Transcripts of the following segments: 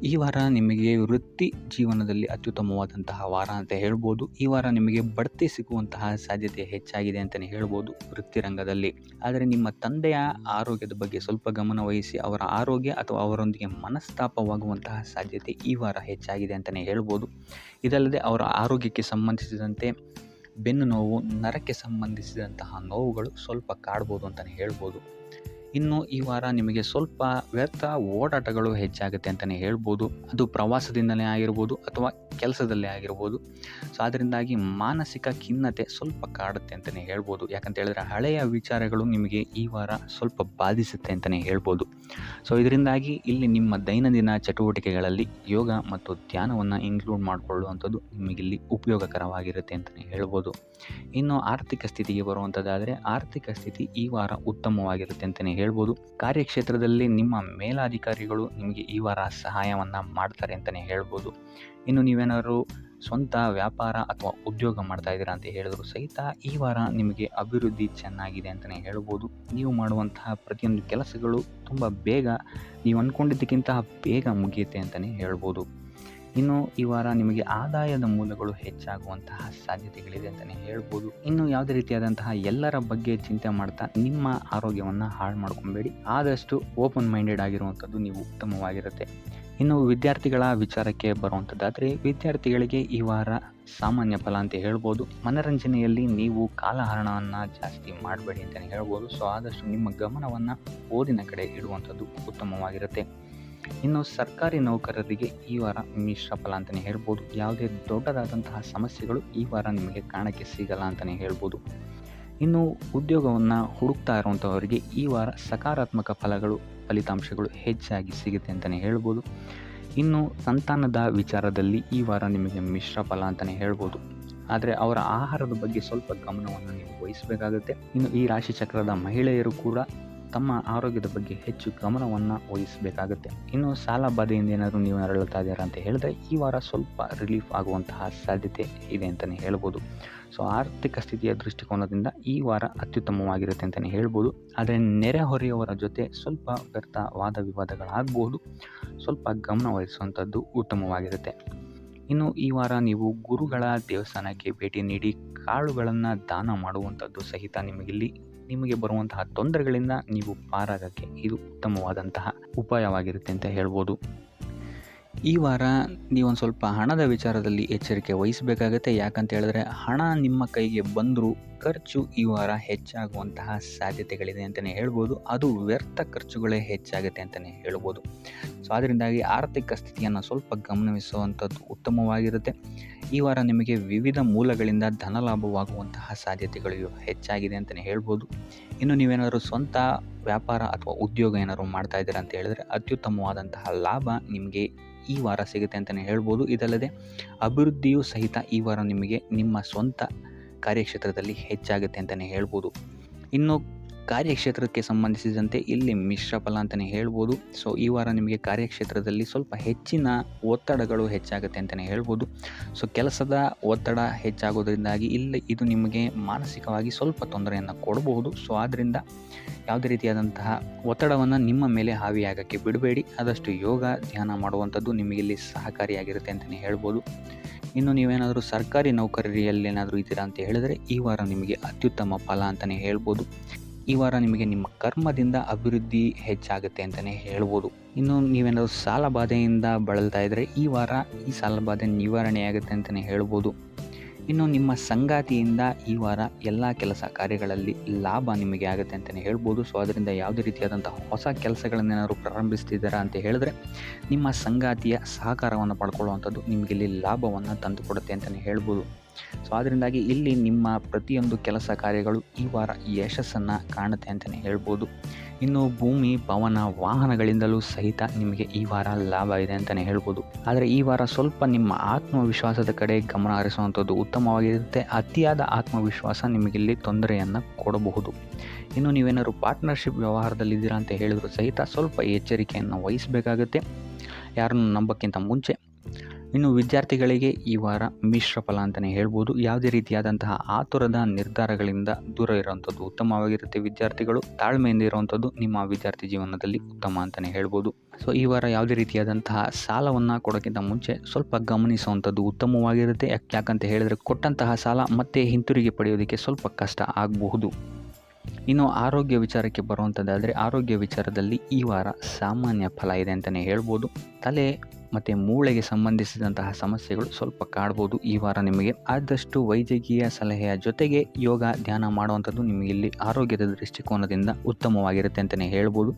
ಈ ವಾರ ನಿಮಗೆ ವೃತ್ತಿ ಜೀವನದಲ್ಲಿ ಅತ್ಯುತ್ತಮವಾದಂತಹ ವಾರ ಅಂತ ಹೇಳ್ಬೋದು. ಈ ವಾರ ನಿಮಗೆ ಬಡ್ತಿ ಸಿಗುವಂತಹ ಸಾಧ್ಯತೆ ಹೆಚ್ಚಾಗಿದೆ ಅಂತಲೇ ಹೇಳ್ಬೋದು ವೃತ್ತಿ ರಂಗದಲ್ಲಿ. ಆದರೆ ನಿಮ್ಮ ತಂದೆಯ ಆರೋಗ್ಯದ ಬಗ್ಗೆ ಸ್ವಲ್ಪ ಗಮನ ವಹಿಸಿ, ಅವರ ಆರೋಗ್ಯ ಅಥವಾ ಅವರೊಂದಿಗೆ ಮನಸ್ತಾಪವಾಗುವಂತಹ ಸಾಧ್ಯತೆ ಈ ವಾರ ಹೆಚ್ಚಾಗಿದೆ ಅಂತಲೇ ಹೇಳ್ಬೋದು. ಇದಲ್ಲದೆ ಅವರ ಆರೋಗ್ಯಕ್ಕೆ ಸಂಬಂಧಿಸಿದಂತೆ ಬೆನ್ನು ನೋವು, ನರಕ್ಕೆ ಸಂಬಂಧಿಸಿದಂತಹ ನೋವುಗಳು ಸ್ವಲ್ಪ ಕಾಡ್ಬೋದು ಅಂತಲೇ ಹೇಳ್ಬೋದು. ಇನ್ನು ಈ ವಾರ ನಿಮಗೆ ಸ್ವಲ್ಪ ವ್ಯರ್ಥ ಓಡಾಟಗಳು ಹೆಚ್ಚಾಗುತ್ತೆ ಅಂತಲೇ ಹೇಳ್ಬೋದು. ಅದು ಪ್ರವಾಸದಿಂದಲೇ ಆಗಿರ್ಬೋದು ಅಥವಾ ಕೆಲಸದಲ್ಲೇ ಆಗಿರ್ಬೋದು. ಸೊ ಅದರಿಂದಾಗಿ ಮಾನಸಿಕ ಖಿನ್ನತೆ ಸ್ವಲ್ಪ ಕಾಡುತ್ತೆ ಅಂತಲೇ ಹೇಳ್ಬೋದು. ಯಾಕಂತ ಹೇಳಿದ್ರೆ ಹಳೆಯ ವಿಚಾರಗಳು ನಿಮಗೆ ಈ ವಾರ ಸ್ವಲ್ಪ ಬಾಧಿಸುತ್ತೆ ಅಂತಲೇ ಹೇಳ್ಬೋದು. ಸೊ ಇದರಿಂದಾಗಿ ಇಲ್ಲಿ ನಿಮ್ಮ ದೈನಂದಿನ ಚಟುವಟಿಕೆಗಳಲ್ಲಿ ಯೋಗ ಮತ್ತು ಧ್ಯಾನವನ್ನು ಇನ್ಕ್ಲೂಡ್ ಮಾಡಿಕೊಳ್ಳುವಂಥದ್ದು ನಿಮಗಿಲ್ಲಿ ಉಪಯೋಗಕರವಾಗಿರುತ್ತೆ ಅಂತಲೇ ಹೇಳ್ಬೋದು. ಇನ್ನು ಆರ್ಥಿಕ ಸ್ಥಿತಿಗೆ ಬರುವಂಥದ್ದಾದರೆ ಆರ್ಥಿಕ ಸ್ಥಿತಿ ಈ ವಾರ ಉತ್ತಮವಾಗಿರುತ್ತೆ ಅಂತಲೇ ಹೇಳ್ಬೋದು. ಕಾರ್ಯಕ್ಷೇತ್ರದಲ್ಲಿ ನಿಮ್ಮ ಮೇಲಾಧಿಕಾರಿಗಳು ನಿಮಗೆ ಈ ವಾರ ಸಹಾಯವನ್ನು ಮಾಡ್ತಾರೆ ಅಂತಲೇ ಹೇಳ್ಬೋದು. ಇನ್ನು ನೀವೇನಾದರೂ ಸ್ವಂತ ವ್ಯಾಪಾರ ಅಥವಾ ಉದ್ಯೋಗ ಮಾಡ್ತಾ ಇದ್ದೀರಾ ಅಂತ ಹೇಳಿದ್ರು ಸಹಿತ ಈ ವಾರ ನಿಮಗೆ ಅಭಿವೃದ್ಧಿ ಚೆನ್ನಾಗಿದೆ ಅಂತಲೇ ಹೇಳ್ಬೋದು. ನೀವು ಮಾಡುವಂತಹ ಪ್ರತಿಯೊಂದು ಕೆಲಸಗಳು ತುಂಬ ಬೇಗ ನೀವು ಅಂದ್ಕೊಂಡಿದ್ದಕ್ಕಿಂತ ಬೇಗ ಮುಗಿಯುತ್ತೆ ಅಂತಲೇ ಹೇಳ್ಬೋದು. ಇನ್ನು ಈ ವಾರ ನಿಮಗೆ ಆದಾಯದ ಮೂಲಗಳು ಹೆಚ್ಚಾಗುವಂತಹ ಸಾಧ್ಯತೆಗಳಿದೆ ಅಂತಲೇ ಹೇಳ್ಬೋದು. ಇನ್ನು ಯಾವುದೇ ರೀತಿಯಾದಂತಹ ಎಲ್ಲರ ಬಗ್ಗೆ ಚಿಂತೆ ಮಾಡ್ತಾ ನಿಮ್ಮ ಆರೋಗ್ಯವನ್ನು ಹಾಳು ಮಾಡ್ಕೊಬೇಡಿ. ಆದಷ್ಟು ಓಪನ್ ಮೈಂಡೆಡ್ ಆಗಿರುವಂಥದ್ದು ನೀವು ಉತ್ತಮವಾಗಿರುತ್ತೆ. ಇನ್ನು ವಿದ್ಯಾರ್ಥಿಗಳ ವಿಚಾರಕ್ಕೆ ಬರುವಂಥದ್ದಾದರೆ ವಿದ್ಯಾರ್ಥಿಗಳಿಗೆ ಈ ವಾರ ಸಾಮಾನ್ಯ ಫಲ ಅಂತ ಹೇಳ್ಬೋದು. ಮನರಂಜನೆಯಲ್ಲಿ ನೀವು ಕಾಲಹರಣವನ್ನು ಜಾಸ್ತಿ ಮಾಡಬೇಡಿ ಅಂತಲೇ ಹೇಳ್ಬೋದು. ಸೊ ಆದಷ್ಟು ನಿಮ್ಮ ಗಮನವನ್ನು ಓದಿನ ಕಡೆ ಇಡುವಂಥದ್ದು ಉತ್ತಮವಾಗಿರುತ್ತೆ. ಇನ್ನು ಸರ್ಕಾರಿ ನೌಕರರಿಗೆ ಈ ವಾರ ಮಿಶ್ರ ಫಲ ಅಂತಲೇ ಹೇಳ್ಬೋದು. ಯಾವುದೇ ದೊಡ್ಡದಾದಂತಹ ಸಮಸ್ಯೆಗಳು ಈ ವಾರ ನಿಮಗೆ ಕಾಣಕ್ಕೆ ಸಿಗಲ್ಲ ಅಂತಲೇ ಹೇಳ್ಬೋದು. ಇನ್ನು ಉದ್ಯೋಗವನ್ನು ಹುಡುಕ್ತಾ ಇರುವಂಥವರಿಗೆ ಈ ವಾರ ಸಕಾರಾತ್ಮಕ ಫಲಿತಾಂಶಗಳು ಹೆಚ್ಚಾಗಿ ಸಿಗುತ್ತೆ ಅಂತಲೇ ಹೇಳ್ಬೋದು. ಇನ್ನು ಸಂತಾನದ ವಿಚಾರದಲ್ಲಿ ಈ ವಾರ ನಿಮಗೆ ಮಿಶ್ರ ಫಲ ಅಂತಲೇ ಹೇಳ್ಬೋದು. ಆದರೆ ಅವರ ಆಹಾರದ ಬಗ್ಗೆ ಸ್ವಲ್ಪ ಗಮನವನ್ನು ನೀವು ವಹಿಸಬೇಕಾಗುತ್ತೆ. ಇನ್ನು ಈ ರಾಶಿ ಚಕ್ರದ ಮಹಿಳೆಯರು ಕೂಡ ತಮ್ಮ ಆರೋಗ್ಯದ ಬಗ್ಗೆ ಹೆಚ್ಚು ಗಮನವನ್ನು ವಹಿಸಬೇಕಾಗುತ್ತೆ. ಇನ್ನು ಸಾಲ ಬಾಧೆಯಿಂದ ಏನಾದರೂ ನೀವು ನರಳುತ್ತಾ ಇದ್ದೀರಾ ಅಂತ ಹೇಳಿದ್ರೆ ಈ ವಾರ ಸ್ವಲ್ಪ ರಿಲೀಫ್ ಆಗುವಂತಹ ಸಾಧ್ಯತೆ ಇದೆ ಅಂತಲೇ ಹೇಳ್ಬೋದು. ಸೊ ಆರ್ಥಿಕ ಸ್ಥಿತಿಯ ದೃಷ್ಟಿಕೋನದಿಂದ ಈ ವಾರ ಅತ್ಯುತ್ತಮವಾಗಿರುತ್ತೆ ಅಂತಲೇ ಹೇಳ್ಬೋದು. ಆದರೆ ನೆರೆಹೊರೆಯವರ ಜೊತೆ ಸ್ವಲ್ಪ ವ್ಯರ್ಥ ವಾದ ವಿವಾದಗಳಾಗಬಹುದು. ಸ್ವಲ್ಪ ಗಮನ ವಹಿಸುವಂಥದ್ದು ಉತ್ತಮವಾಗಿರುತ್ತೆ. ಇನ್ನು ಈ ವಾರ ನೀವು ಗುರುಗಳ ದೇವಸ್ಥಾನಕ್ಕೆ ಭೇಟಿ ನೀಡಿ ಕಾಳುಗಳನ್ನು ದಾನ ಮಾಡುವಂಥದ್ದು ಸಹಿತ ನಿಮಗೆ ಬರುವಂತಹ ತೊಂದರೆಗಳಿಂದ ನೀವು ಪಾರಾಗಕ್ಕೆ ಇದು ಉತ್ತಮವಾದಂತಹ ಉಪಾಯವಾಗಿರುತ್ತೆ ಅಂತ ಹೇಳ್ಬೋದು. ಈ ವಾರ ನೀವೊಂದು ಸ್ವಲ್ಪ ಹಣದ ವಿಚಾರದಲ್ಲಿ ಎಚ್ಚರಿಕೆ ವಹಿಸಬೇಕಾಗತ್ತೆ. ಯಾಕಂತ ಹೇಳಿದ್ರೆ ಹಣ ನಿಮ್ಮ ಕೈಗೆ ಬಂದರೂ ಖರ್ಚು ಈ ವಾರ ಹೆಚ್ಚಾಗುವಂತಹ ಸಾಧ್ಯತೆಗಳಿದೆ ಅಂತಲೇ ಹೇಳ್ಬೋದು. ಅದು ವ್ಯರ್ಥ ಖರ್ಚುಗಳೇ ಹೆಚ್ಚಾಗುತ್ತೆ ಅಂತಲೇ ಹೇಳ್ಬೋದು. ಸೊ ಅದರಿಂದಾಗಿ ಆರ್ಥಿಕ ಸ್ಥಿತಿಯನ್ನು ಸ್ವಲ್ಪ ಗಮನಿಸುವಂಥದ್ದು ಉತ್ತಮವಾಗಿರುತ್ತೆ. ಈ ವಾರ ನಿಮಗೆ ವಿವಿಧ ಮೂಲಗಳಿಂದ ಧನಲಾಭವಾಗುವಂತಹ ಸಾಧ್ಯತೆಗಳು ಹೆಚ್ಚಾಗಿದೆ ಅಂತಲೇ ಹೇಳ್ಬೋದು. ಇನ್ನು ನೀವೇನಾದರೂ ಸ್ವಂತ ವ್ಯಾಪಾರ ಅಥವಾ ಉದ್ಯೋಗ ಏನಾದರೂ ಮಾಡ್ತಾ ಇದ್ದೀರಾ ಅಂತ ಹೇಳಿದ್ರೆ ಅತ್ಯುತ್ತಮವಾದಂತಹ ಲಾಭ ನಿಮಗೆ ಈ ವಾರ ಸಿಗುತ್ತೆ ಅಂತಲೇ ಹೇಳ್ಬೋದು. ಇದಲ್ಲದೆ ಅಭಿವೃದ್ಧಿಯೂ ಸಹಿತ ಈ ವಾರ ನಿಮಗೆ ನಿಮ್ಮ ಸ್ವಂತ ಕಾರ್ಯಕ್ಷೇತ್ರದಲ್ಲಿ ಹೆಚ್ಚಾಗುತ್ತೆ ಅಂತಲೇ ಹೇಳ್ಬೋದು. ಇನ್ನು ಕಾರ್ಯಕ್ಷೇತ್ರಕ್ಕೆ ಸಂಬಂಧಿಸಿದಂತೆ ಇಲ್ಲಿ ಮಿಶ್ರ ಫಲ ಅಂತಲೇ ಹೇಳ್ಬೋದು. ಸೊ ಈ ವಾರ ನಿಮಗೆ ಕಾರ್ಯಕ್ಷೇತ್ರದಲ್ಲಿ ಸ್ವಲ್ಪ ಹೆಚ್ಚಿನ ಒತ್ತಡಗಳು ಹೆಚ್ಚಾಗುತ್ತೆ ಅಂತಲೇ ಹೇಳ್ಬೋದು. ಸೊ ಕೆಲಸದ ಒತ್ತಡ ಹೆಚ್ಚಾಗೋದ್ರಿಂದಾಗಿ ಇದು ನಿಮಗೆ ಮಾನಸಿಕವಾಗಿ ಸ್ವಲ್ಪ ತೊಂದರೆಯನ್ನು ಕೊಡಬಹುದು. ಸೊ ಆದ್ದರಿಂದ ಯಾವುದೇ ರೀತಿಯಾದಂತಹ ಒತ್ತಡವನ್ನು ನಿಮ್ಮ ಮೇಲೆ ಹಾವಿಯಾಗಕ್ಕೆ ಬಿಡಬೇಡಿ. ಆದಷ್ಟು ಯೋಗ ಧ್ಯಾನ ಮಾಡುವಂಥದ್ದು ನಿಮಗಿಲ್ಲಿ ಸಹಕಾರಿಯಾಗಿರುತ್ತೆ ಅಂತಲೇ ಹೇಳ್ಬೋದು. ಇನ್ನು ನೀವೇನಾದರೂ ಸರ್ಕಾರಿ ನೌಕರಿಯಲ್ಲೇನಾದರೂ ಇದ್ದೀರಾ ಅಂತ ಹೇಳಿದರೆ ಈ ವಾರ ನಿಮಗೆ ಅತ್ಯುತ್ತಮ ಫಲ ಅಂತಲೇ ಹೇಳ್ಬೋದು. ಈ ವಾರ ನಿಮಗೆ ನಿಮ್ಮ ಕರ್ಮದಿಂದ ಅಭಿವೃದ್ಧಿ ಹೆಚ್ಚಾಗುತ್ತೆ ಅಂತಲೇ ಹೇಳ್ಬೋದು. ಇನ್ನು ನೀವೇನಾದರೂ ಸಾಲ ಬಾಧೆಯಿಂದ ಬಳಲ್ತಾ ಇದ್ದರೆ ಈ ವಾರ ಈ ಸಾಲ ಬಾಧೆ ನಿವಾರಣೆಯಾಗುತ್ತೆ ಅಂತಲೇ ಹೇಳ್ಬೋದು. ಇನ್ನು ನಿಮ್ಮ ಸಂಗಾತಿಯಿಂದ ಈ ವಾರ ಎಲ್ಲ ಕೆಲಸ ಕಾರ್ಯಗಳಲ್ಲಿ ಲಾಭ ನಿಮಗೆ ಆಗುತ್ತೆ ಅಂತಲೇ ಹೇಳ್ಬೋದು. ಸೊ ಅದರಿಂದ ಯಾವುದೇ ರೀತಿಯಾದಂಥ ಹೊಸ ಕೆಲಸಗಳನ್ನೇನಾದರೂ ಪ್ರಾರಂಭಿಸ್ತಿದ್ದೀರಾ ಅಂತ ಹೇಳಿದ್ರೆ ನಿಮ್ಮ ಸಂಗಾತಿಯ ಸಹಕಾರವನ್ನು ಪಡ್ಕೊಳ್ಳುವಂಥದ್ದು ನಿಮಗಿಲ್ಲಿ ಲಾಭವನ್ನು ತಂದುಕೊಡುತ್ತೆ ಅಂತಲೇ ಹೇಳ್ಬೋದು. ಸೊ ಅದರಿಂದಾಗಿ ಇಲ್ಲಿ ನಿಮ್ಮ ಪ್ರತಿಯೊಂದು ಕೆಲಸ ಕಾರ್ಯಗಳು ಈ ವಾರ ಯಶಸ್ಸನ್ನು ಕಾಣುತ್ತೆ ಅಂತಲೇ ಹೇಳ್ಬೋದು. ಇನ್ನು ಭೂಮಿ, ಭವನ, ವಾಹನಗಳಿಂದಲೂ ಸಹಿತ ನಿಮಗೆ ಈ ವಾರ ಲಾಭ ಇದೆ ಅಂತಲೇ ಹೇಳ್ಬೋದು. ಆದರೆ ಈ ವಾರ ಸ್ವಲ್ಪ ನಿಮ್ಮ ಆತ್ಮವಿಶ್ವಾಸದ ಕಡೆ ಗಮನ ಹರಿಸುವಂಥದ್ದು ಉತ್ತಮವಾಗಿರುತ್ತೆ. ಅತಿಯಾದ ಆತ್ಮವಿಶ್ವಾಸ ನಿಮಗಿಲ್ಲಿ ತೊಂದರೆಯನ್ನು ಕೊಡಬಹುದು. ಇನ್ನು ನೀವೇನಾದ್ರು ಪಾರ್ಟ್ನರ್ಶಿಪ್ ವ್ಯವಹಾರದಲ್ಲಿದ್ದೀರಾ ಅಂತ ಹೇಳಿದ್ರು ಸಹಿತ ಸ್ವಲ್ಪ ಎಚ್ಚರಿಕೆಯನ್ನು ವಹಿಸಬೇಕಾಗುತ್ತೆ. ಯಾರನ್ನು ನಂಬೋಕ್ಕಿಂತ ಮುಂಚೆ ಇನ್ನು ವಿದ್ಯಾರ್ಥಿಗಳಿಗೆ ಈ ವಾರ ಮಿಶ್ರ ಫಲ ಅಂತಲೇ ಹೇಳ್ಬೋದು. ಯಾವುದೇ ರೀತಿಯಾದಂತಹ ಆತುರದ ನಿರ್ಧಾರಗಳಿಂದ ದೂರ ಇರುವಂಥದ್ದು ಉತ್ತಮವಾಗಿರುತ್ತೆ. ವಿದ್ಯಾರ್ಥಿಗಳು ತಾಳ್ಮೆಯಿಂದ ಇರುವಂಥದ್ದು ನಿಮ್ಮ ವಿದ್ಯಾರ್ಥಿ ಜೀವನದಲ್ಲಿ ಉತ್ತಮ ಅಂತಲೇ ಹೇಳ್ಬೋದು. ಸೊ ಈ ವಾರ ಯಾವುದೇ ರೀತಿಯಾದಂತಹ ಸಾಲವನ್ನು ಕೊಡೋಕ್ಕಿಂತ ಮುಂಚೆ ಸ್ವಲ್ಪ ಗಮನಿಸುವಂಥದ್ದು ಉತ್ತಮವಾಗಿರುತ್ತೆ. ಯಾಕಂತ ಹೇಳಿದರೆ ಕೊಟ್ಟಂತಹ ಸಾಲ ಮತ್ತೆ ಹಿಂತಿರುಗಿ ಪಡೆಯೋದಕ್ಕೆ ಸ್ವಲ್ಪ ಕಷ್ಟ ಆಗಬಹುದು. ಇನ್ನು ಆರೋಗ್ಯ ವಿಚಾರಕ್ಕೆ ಬರುವಂಥದ್ದಾದರೆ ಆರೋಗ್ಯ ವಿಚಾರದಲ್ಲಿ ಈ ವಾರ ಸಾಮಾನ್ಯ ಫಲ ಇದೆ ಅಂತಲೇ ಹೇಳ್ಬೋದು. ತಲೆ ಮತ್ತು ಮೂಳೆಗೆ ಸಂಬಂಧಿಸಿದಂತಹ ಸಮಸ್ಯೆಗಳು ಸ್ವಲ್ಪ ಕಾಡ್ಬೋದು ಈ ವಾರ ನಿಮಗೆ. ಆದಷ್ಟು ವೈದ್ಯಕೀಯ ಸಲಹೆಯ ಜೊತೆಗೆ ಯೋಗ ಧ್ಯಾನ ಮಾಡುವಂಥದ್ದು ನಿಮಗೆ ಇಲ್ಲಿ ಆರೋಗ್ಯದ ದೃಷ್ಟಿಕೋನದಿಂದ ಉತ್ತಮವಾಗಿರುತ್ತೆ ಅಂತಲೇ ಹೇಳ್ಬೋದು.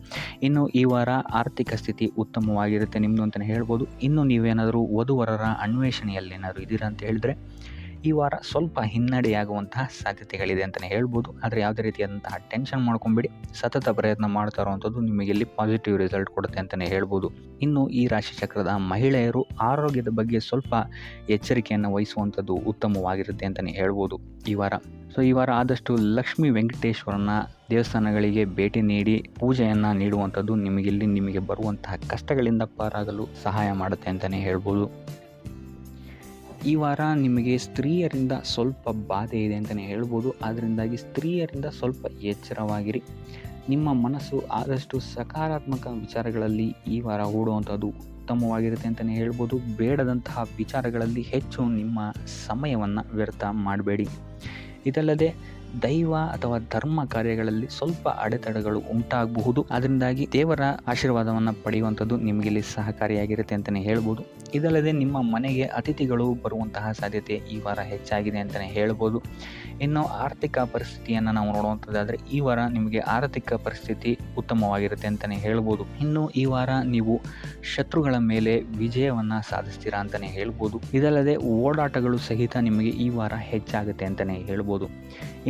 ಇನ್ನು ಈ ವಾರ ಆರ್ಥಿಕ ಸ್ಥಿತಿ ಉತ್ತಮವಾಗಿರುತ್ತೆ ನಿಮ್ಮದು ಅಂತಲೇ ಹೇಳ್ಬೋದು. ಇನ್ನು ನೀವೇನಾದರೂ ವಧುವರರ ಅನ್ವೇಷಣೆಯಲ್ಲಿ ಏನಾದರೂ ಇದ್ದೀರಾ ಅಂತ ಹೇಳಿದ್ರೆ ಈ ವಾರ ಸ್ವಲ್ಪ ಹಿನ್ನಡೆಯಾಗುವಂತಹ ಸಾಧ್ಯತೆಗಳಿದೆ ಅಂತಲೇ ಹೇಳ್ಬೋದು. ಆದರೆ ಯಾವುದೇ ರೀತಿಯಾದಂತಹ ಟೆನ್ಷನ್ ಮಾಡ್ಕೊಂಬೇಡಿ, ಸತತ ಪ್ರಯತ್ನ ಮಾಡ್ತಾ ಇರುವಂಥದ್ದು ನಿಮಗೆ ಇಲ್ಲಿ ಪಾಸಿಟಿವ್ ರಿಸಲ್ಟ್ ಕೊಡುತ್ತೆ ಅಂತಲೇ ಹೇಳ್ಬೋದು. ಇನ್ನು ಈ ರಾಶಿಚಕ್ರದ ಮಹಿಳೆಯರು ಆರೋಗ್ಯದ ಬಗ್ಗೆ ಸ್ವಲ್ಪ ಎಚ್ಚರಿಕೆಯನ್ನು ವಹಿಸುವಂಥದ್ದು ಉತ್ತಮವಾಗಿರುತ್ತೆ ಅಂತಲೇ ಹೇಳ್ಬೋದು ಈ ವಾರ. ಸೊ ಈ ವಾರ ಆದಷ್ಟು ಲಕ್ಷ್ಮೀ ವೆಂಕಟೇಶ್ವರನ ದೇವಸ್ಥಾನಗಳಿಗೆ ಭೇಟಿ ನೀಡಿ ಪೂಜೆಯನ್ನು ನೀಡುವಂಥದ್ದು ನಿಮಗೆ ಬರುವಂತಹ ಕಷ್ಟಗಳಿಂದ ಪಾರಾಗಲು ಸಹಾಯ ಮಾಡುತ್ತೆ ಅಂತಲೇ ಹೇಳ್ಬೋದು. ಈ ವಾರ ನಿಮಗೆ ಸ್ತ್ರೀಯರಿಂದ ಸ್ವಲ್ಪ ಬಾಧೆ ಇದೆ ಅಂತಲೇ ಹೇಳ್ಬೋದು. ಅದರಿಂದಾಗಿ ಸ್ತ್ರೀಯರಿಂದ ಸ್ವಲ್ಪ ಎಚ್ಚರವಾಗಿರಿ. ನಿಮ್ಮ ಮನಸ್ಸು ಆದಷ್ಟು ಸಕಾರಾತ್ಮಕ ವಿಚಾರಗಳಲ್ಲಿ ಈ ವಾರ ಹೂಡುವಂಥದ್ದು ಉತ್ತಮವಾಗಿರುತ್ತೆ ಅಂತಲೇ ಹೇಳ್ಬೋದು. ಬೇಡದಂತಹ ವಿಚಾರಗಳಲ್ಲಿ ಹೆಚ್ಚು ನಿಮ್ಮ ಸಮಯವನ್ನು ವ್ಯರ್ಥ ಮಾಡಬೇಡಿ. ಇದಲ್ಲದೆ ದೈವ ಅಥವಾ ಧರ್ಮ ಕಾರ್ಯಗಳಲ್ಲಿ ಸ್ವಲ್ಪ ಅಡೆತಡೆಗಳು ಉಂಟಾಗಬಹುದು. ಅದರಿಂದಾಗಿ ದೇವರ ಆಶೀರ್ವಾದವನ್ನು ಪಡೆಯುವಂಥದ್ದು ನಿಮಗೆ ಇಲ್ಲಿ ಸಹಕಾರಿಯಾಗಿರುತ್ತೆ ಅಂತಲೇ ಹೇಳ್ಬೋದು. ಇದಲ್ಲದೆ ನಿಮ್ಮ ಮನೆಗೆ ಅತಿಥಿಗಳು ಬರುವಂತಹ ಸಾಧ್ಯತೆ ಈ ವಾರ ಹೆಚ್ಚಾಗಿದೆ ಅಂತಲೇ ಹೇಳ್ಬೋದು. ಇನ್ನು ಆರ್ಥಿಕ ಪರಿಸ್ಥಿತಿಯನ್ನು ನಾವು ನೋಡುವಂಥದ್ದಾದರೆ ಈ ವಾರ ನಿಮಗೆ ಆರ್ಥಿಕ ಪರಿಸ್ಥಿತಿ ಉತ್ತಮವಾಗಿರುತ್ತೆ ಅಂತಲೇ ಹೇಳ್ಬೋದು. ಇನ್ನು ಈ ವಾರ ನೀವು ಶತ್ರುಗಳ ಮೇಲೆ ವಿಜಯವನ್ನು ಸಾಧಿಸ್ತೀರಾ ಅಂತಲೇ ಹೇಳ್ಬೋದು. ಇದಲ್ಲದೆ ಓಡಾಟಗಳು ಸಹಿತ ನಿಮಗೆ ಈ ವಾರ ಹೆಚ್ಚಾಗುತ್ತೆ ಅಂತಲೇ ಹೇಳ್ಬೋದು.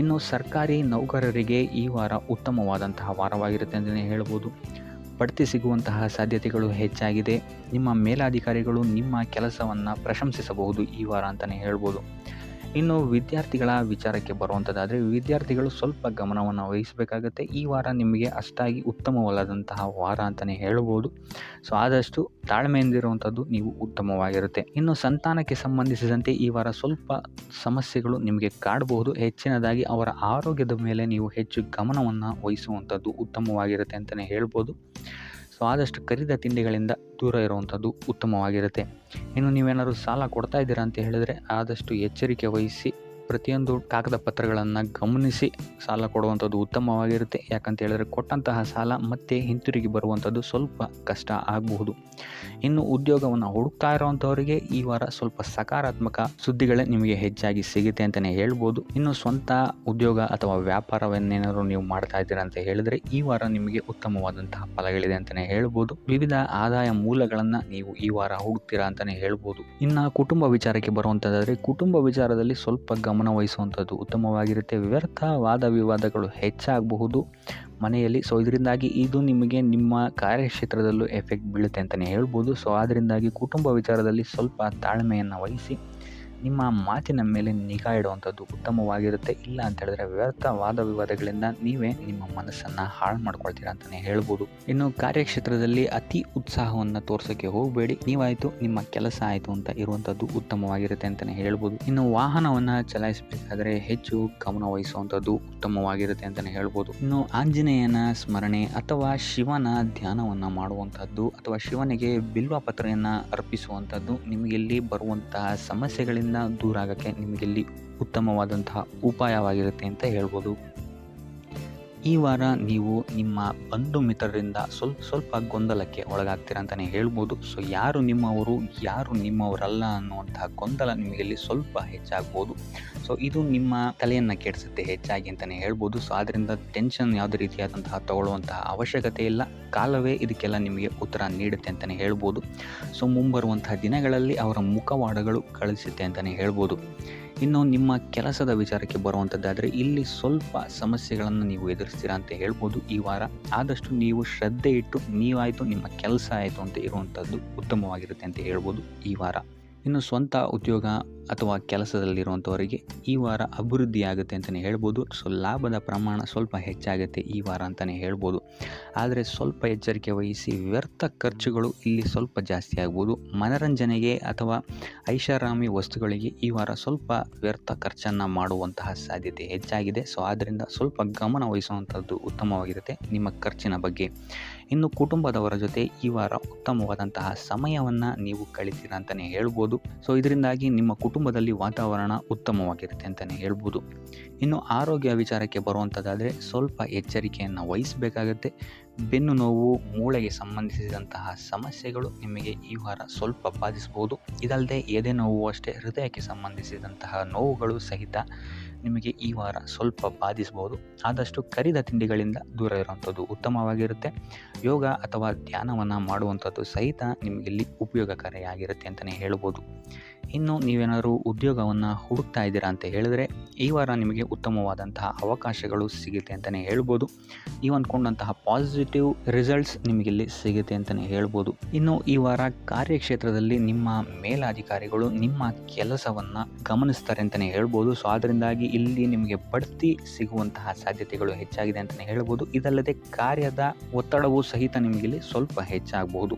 ಇನ್ನು ಸರ್ಕಾರಿ ನೌಕರರಿಗೆ ಈ ವಾರ ಉತ್ತಮವಾದಂತಹ ವಾರವಾಗಿರುತ್ತೆ ಅಂತಲೇ ಹೇಳ್ಬೋದು. ಬಡ್ತಿ ಸಿಗುವಂತಹ ಸಾಧ್ಯತೆಗಳು ಹೆಚ್ಚಾಗಿದೆ. ನಿಮ್ಮ ಮೇಲಾಧಿಕಾರಿಗಳು ನಿಮ್ಮ ಕೆಲಸವನ್ನು ಪ್ರಶಂಸಿಸಬಹುದು ಈ ವಾರ ಅಂತಲೇ ಹೇಳ್ಬೋದು. ಇನ್ನು ವಿದ್ಯಾರ್ಥಿಗಳ ವಿಚಾರಕ್ಕೆ ಬರುವಂಥದ್ದಾದರೆ ವಿದ್ಯಾರ್ಥಿಗಳು ಸ್ವಲ್ಪ ಗಮನವನ್ನು ವಹಿಸಬೇಕಾಗತ್ತೆ. ಈ ವಾರ ನಿಮಗೆ ಅಷ್ಟಾಗಿ ಉತ್ತಮವಲ್ಲದಂತಹ ವಾರ ಅಂತಲೇ ಹೇಳ್ಬೋದು. ಸೊ ಆದಷ್ಟು ತಾಳ್ಮೆಯಿಂದಿರುವಂಥದ್ದು ನೀವು ಉತ್ತಮವಾಗಿರುತ್ತೆ. ಇನ್ನು ಸಂತಾನಕ್ಕೆ ಸಂಬಂಧಿಸಿದಂತೆ ಈ ವಾರ ಸ್ವಲ್ಪ ಸಮಸ್ಯೆಗಳು ನಿಮಗೆ ಕಾಡಬಹುದು. ಹೆಚ್ಚಿನದಾಗಿ ಅವರ ಆರೋಗ್ಯದ ಮೇಲೆ ನೀವು ಹೆಚ್ಚು ಗಮನವನ್ನು ವಹಿಸುವಂಥದ್ದು ಉತ್ತಮವಾಗಿರುತ್ತೆ ಅಂತಲೇ ಹೇಳ್ಬೋದು. ಸೊ ಆದಷ್ಟು ಕರಿದ ತಿಂಡಿಗಳಿಂದ ದೂರ ಇರುವಂಥದ್ದು ಉತ್ತಮವಾಗಿರುತ್ತೆ. ಇನ್ನು ನೀವೇನಾದರೂ ಸಾಲ ಕೊಡ್ತಾ ಇದ್ದೀರಾ ಅಂತ ಹೇಳಿದರೆ ಆದಷ್ಟು ಎಚ್ಚರಿಕೆ ವಹಿಸಿ ಪ್ರತಿಯೊಂದು ಕಾಗದ ಪತ್ರಗಳನ್ನು ಗಮನಿಸಿ ಸಾಲ ಕೊಡುವಂಥದ್ದು ಉತ್ತಮವಾಗಿರುತ್ತೆ. ಯಾಕಂತ ಹೇಳಿದ್ರೆ ಕೊಟ್ಟಂತಹ ಸಾಲ ಮತ್ತೆ ಹಿಂತಿರುಗಿ ಬರುವಂಥದ್ದು ಸ್ವಲ್ಪ ಕಷ್ಟ ಆಗಬಹುದು. ಇನ್ನು ಉದ್ಯೋಗವನ್ನು ಹುಡುಕ್ತಾ ಇರುವಂಥವರಿಗೆ ಈ ವಾರ ಸ್ವಲ್ಪ ಸಕಾರಾತ್ಮಕ ಸುದ್ದಿಗಳೇ ನಿಮಗೆ ಹೆಚ್ಚಾಗಿ ಸಿಗುತ್ತೆ ಅಂತಲೇ ಹೇಳ್ಬೋದು. ಇನ್ನು ಸ್ವಂತ ಉದ್ಯೋಗ ಅಥವಾ ವ್ಯಾಪಾರವನ್ನೇನಾದರೂ ನೀವು ಮಾಡ್ತಾ ಇದ್ದೀರಾ ಅಂತ ಹೇಳಿದರೆ ಈ ವಾರ ನಿಮಗೆ ಉತ್ತಮವಾದಂತಹ ಫಲಗಳಿದೆ ಅಂತಲೇ ಹೇಳ್ಬೋದು. ವಿವಿಧ ಆದಾಯ ಮೂಲಗಳನ್ನು ನೀವು ಈ ವಾರ ಹುಡುಕ್ತೀರಾ ಅಂತಲೇ ಹೇಳ್ಬೋದು. ಇನ್ನು ಕುಟುಂಬ ವಿಚಾರಕ್ಕೆ ಬರುವಂಥದ್ದಾದರೆ ಕುಟುಂಬ ವಿಚಾರದಲ್ಲಿ ಸ್ವಲ್ಪ ಗಮನ ವಹಿಸುವಂಥದ್ದು ಉತ್ತಮವಾಗಿರುತ್ತೆ. ವ್ಯರ್ಥ ವಾದ ವಿವಾದಗಳು ಹೆಚ್ಚಾಗಬಹುದು ಮನೆಯಲ್ಲಿ. ಸೊ ಇದರಿಂದಾಗಿ ಇದು ನಿಮಗೆ ನಿಮ್ಮ ಕಾರ್ಯಕ್ಷೇತ್ರದಲ್ಲೂ ಎಫೆಕ್ಟ್ ಬೀಳುತ್ತೆ ಅಂತಲೇ ಹೇಳ್ಬೋದು. ಸೊ ಅದರಿಂದಾಗಿ ಕುಟುಂಬ ವಿಚಾರದಲ್ಲಿ ಸ್ವಲ್ಪ ತಾಳ್ಮೆಯನ್ನು ವಹಿಸಿ ನಿಮ್ಮ ಮಾತಿನ ಮೇಲೆ ನಿಗಾ ಇಡುವಂಥದ್ದು ಉತ್ತಮವಾಗಿರುತ್ತೆ. ಇಲ್ಲ ಅಂತ ಹೇಳಿದ್ರೆ ವ್ಯರ್ಥ ವಾದ ವಿವಾದಗಳಿಂದ ನೀವೇ ನಿಮ್ಮ ಮನಸ್ಸನ್ನು ಹಾಳು ಮಾಡ್ಕೊಳ್ತೀರಾ ಅಂತಲೇ ಹೇಳ್ಬೋದು. ಇನ್ನು ಕಾರ್ಯಕ್ಷೇತ್ರದಲ್ಲಿ ಅತಿ ಉತ್ಸಾಹವನ್ನು ತೋರಿಸೋಕ್ಕೆ ಹೋಗಬೇಡಿ. ನೀವಾಯಿತು ನಿಮ್ಮ ಕೆಲಸ ಆಯಿತು ಅಂತ ಇರುವಂಥದ್ದು ಉತ್ತಮವಾಗಿರುತ್ತೆ ಅಂತಲೇ ಹೇಳ್ಬೋದು. ಇನ್ನು ವಾಹನವನ್ನು ಚಲಾಯಿಸಬೇಕಾದ್ರೆ ಹೆಚ್ಚು ಗಮನ ವಹಿಸುವಂಥದ್ದು ಉತ್ತಮವಾಗಿರುತ್ತೆ ಅಂತಲೇ ಹೇಳ್ಬೋದು. ಇನ್ನು ಆಂಜನೇಯನ ಸ್ಮರಣೆ ಅಥವಾ ಶಿವನ ಧ್ಯಾನವನ್ನು ಮಾಡುವಂಥದ್ದು ಅಥವಾ ಶಿವನಿಗೆ ಬಿಲ್ವ ಪತ್ರೆಯನ್ನು ಅರ್ಪಿಸುವಂಥದ್ದು ನಿಮಗಿಲ್ಲಿ ಬರುವಂತಹ ಸಮಸ್ಯೆಗಳಿಂದ ದೂರ ಆಗೋಕ್ಕೆ ನಿಮಗಿಲ್ಲಿ ಉತ್ತಮವಾದಂತಹ ಉಪಾಯವಾಗಿರುತ್ತೆ ಅಂತ ಹೇಳ್ಬೋದು. ಈ ವಾರ ನೀವು ನಿಮ್ಮ ಬಂಧು ಮಿತ್ರರಿಂದ ಸ್ವಲ್ಪ ಗೊಂದಲಕ್ಕೆ ಒಳಗಾಗ್ತೀರಾ ಅಂತಲೇ ಹೇಳ್ಬೋದು. ಸೊ ಯಾರು ನಿಮ್ಮವರು ಯಾರು ನಿಮ್ಮವರಲ್ಲ ಅನ್ನುವಂತಹ ಗೊಂದಲ ನಿಮಗಿಲ್ಲಿ ಸ್ವಲ್ಪ ಹೆಚ್ಚಾಗ್ಬೋದು. ಸೊ ಇದು ನಿಮ್ಮ ತಲೆಯನ್ನು ಕೆಡಿಸುತ್ತೆ ಹೆಚ್ಚಾಗಿ ಅಂತಲೇ ಹೇಳ್ಬೋದು. ಸೊ ಆದ್ದರಿಂದ ಟೆನ್ಷನ್ ಯಾವುದೇ ರೀತಿಯಾದಂತಹ ತಗೊಳ್ಳುವಂತಹ ಅವಶ್ಯಕತೆ ಇಲ್ಲ. ಕಾಲವೇ ಇದಕ್ಕೆಲ್ಲ ನಿಮಗೆ ಉತ್ತರ ನೀಡುತ್ತೆ ಅಂತಲೇ ಹೇಳ್ಬೋದು. ಸೊ ಮುಂಬರುವಂತಹ ದಿನಗಳಲ್ಲಿ ಅವರ ಮುಖವಾಡಗಳು ಕಳಿಸುತ್ತೆ ಅಂತಲೇ ಹೇಳ್ಬೋದು. ಇನ್ನು ನಿಮ್ಮ ಕೆಲಸದ ವಿಚಾರಕ್ಕೆ ಬರುವಂಥದ್ದಾದರೆ ಇಲ್ಲಿ ಸ್ವಲ್ಪ ಸಮಸ್ಯೆಗಳನ್ನು ನೀವು ಎದುರಿಸ್ತೀರಾ ಅಂತ ಹೇಳ್ಬೋದು ಈ ವಾರ. ಆದಷ್ಟು ನೀವು ಶ್ರದ್ಧೆ ಇಟ್ಟು ನೀವಾಯಿತು ನಿಮ್ಮ ಕೆಲಸ ಆಯಿತು ಅಂತ ಇರುವಂಥದ್ದು ಉತ್ತಮವಾಗಿರುತ್ತೆ ಅಂತ ಹೇಳ್ಬೋದು ಈ ವಾರ. ಇನ್ನು ಸ್ವಂತ ಉದ್ಯೋಗ ಅಥವಾ ಕೆಲಸದಲ್ಲಿರುವಂಥವರಿಗೆ ಈ ವಾರ ಅಭಿವೃದ್ಧಿ ಆಗುತ್ತೆ ಅಂತಲೇ ಹೇಳ್ಬೋದು. ಸೊ ಲಾಭದ ಪ್ರಮಾಣ ಸ್ವಲ್ಪ ಹೆಚ್ಚಾಗುತ್ತೆ ಈ ವಾರ ಅಂತಲೇ ಹೇಳ್ಬೋದು. ಆದರೆ ಸ್ವಲ್ಪ ಎಚ್ಚರಿಕೆ ವಹಿಸಿ, ವ್ಯರ್ಥ ಖರ್ಚುಗಳು ಇಲ್ಲಿ ಸ್ವಲ್ಪ ಜಾಸ್ತಿ ಆಗ್ಬೋದು. ಮನರಂಜನೆಗೆ ಅಥವಾ ಐಷಾರಾಮಿ ವಸ್ತುಗಳಿಗೆ ಈ ವಾರ ಸ್ವಲ್ಪ ವ್ಯರ್ಥ ಖರ್ಚನ್ನು ಮಾಡುವಂತಹ ಸಾಧ್ಯತೆ ಹೆಚ್ಚಾಗಿದೆ. ಸೊ ಆದ್ದರಿಂದ ಸ್ವಲ್ಪ ಗಮನ ವಹಿಸುವಂಥದ್ದು ಉತ್ತಮವಾಗಿರುತ್ತೆ ನಿಮ್ಮ ಖರ್ಚಿನ ಬಗ್ಗೆ. ಇನ್ನು ಕುಟುಂಬದವರ ಜೊತೆ ಈ ವಾರ ಉತ್ತಮವಾದಂತಹ ಸಮಯವನ್ನು ನೀವು ಕಳಿತೀರಾ ಅಂತಲೇ ಹೇಳ್ಬೋದು. ಸೊ ಇದರಿಂದಾಗಿ ನಿಮ್ಮ ಕುಟುಂಬದಲ್ಲಿ ವಾತಾವರಣ ಉತ್ತಮವಾಗಿರುತ್ತೆ ಅಂತಲೇ ಹೇಳ್ಬೋದು. ಇನ್ನು ಆರೋಗ್ಯ ವಿಚಾರಕ್ಕೆ ಬರುವಂಥದ್ದಾದರೆ ಸ್ವಲ್ಪ ಎಚ್ಚರಿಕೆಯನ್ನು ವಹಿಸಬೇಕಾಗತ್ತೆ. ಬೆನ್ನು ನೋವು, ಮೂಳೆಗೆ ಸಂಬಂಧಿಸಿದಂತಹ ಸಮಸ್ಯೆಗಳು ನಿಮಗೆ ಈ ವಾರ ಸ್ವಲ್ಪ ಬಾಧಿಸ್ಬೋದು. ಇದಲ್ಲದೆ ಎದೆ ನೋವು ಅಷ್ಟೇ, ಹೃದಯಕ್ಕೆ ಸಂಬಂಧಿಸಿದಂತಹ ನೋವುಗಳು ಸಹಿತ ನಿಮಗೆ ಈ ವಾರ ಸ್ವಲ್ಪ ಬಾಧಿಸ್ಬೋದು. ಆದಷ್ಟು ಕರಿದ ತಿಂಡಿಗಳಿಂದ ದೂರ ಇರುವಂಥದ್ದು ಉತ್ತಮವಾಗಿರುತ್ತೆ. ಯೋಗ ಅಥವಾ ಧ್ಯಾನವನ್ನು ಮಾಡುವಂಥದ್ದು ಸಹಿತ ನಿಮಗಿಲ್ಲಿ ಉಪಯೋಗಕಾರಿಯಾಗಿರುತ್ತೆ ಅಂತಲೇ ಹೇಳ್ಬೋದು. ಇನ್ನು ನೀವೇನಾದರೂ ಉದ್ಯೋಗವನ್ನು ಹುಡುಕ್ತಾ ಇದ್ದೀರಾ ಅಂತ ಹೇಳಿದ್ರೆ ಈ ವಾರ ನಿಮಗೆ ಉತ್ತಮವಾದಂತಹ ಅವಕಾಶಗಳು ಸಿಗುತ್ತೆ ಅಂತಲೇ ಹೇಳ್ಬೋದು. ನೀವು ಅಂದ್ಕೊಂಡಂತಹ ಪಾಸಿಟಿವ್ ರಿಸಲ್ಟ್ಸ್ ನಿಮಗಿಲ್ಲಿ ಸಿಗುತ್ತೆ ಅಂತಲೇ ಹೇಳ್ಬೋದು. ಇನ್ನು ಈ ವಾರ ಕಾರ್ಯಕ್ಷೇತ್ರದಲ್ಲಿ ನಿಮ್ಮ ಮೇಲಾಧಿಕಾರಿಗಳು ನಿಮ್ಮ ಕೆಲಸವನ್ನು ಗಮನಿಸ್ತಾರೆ ಅಂತಲೇ ಹೇಳ್ಬೋದು. ಸೊ ಅದರಿಂದಾಗಿ ಇಲ್ಲಿ ನಿಮಗೆ ಬಡ್ತಿ ಸಿಗುವಂತಹ ಸಾಧ್ಯತೆಗಳು ಹೆಚ್ಚಾಗಿದೆ ಅಂತಲೇ ಹೇಳ್ಬೋದು. ಇದಲ್ಲದೆ ಕಾರ್ಯದ ಒತ್ತಡವೂ ಸಹಿತ ನಿಮಗಿಲ್ಲಿ ಸ್ವಲ್ಪ ಹೆಚ್ಚಾಗಬಹುದು.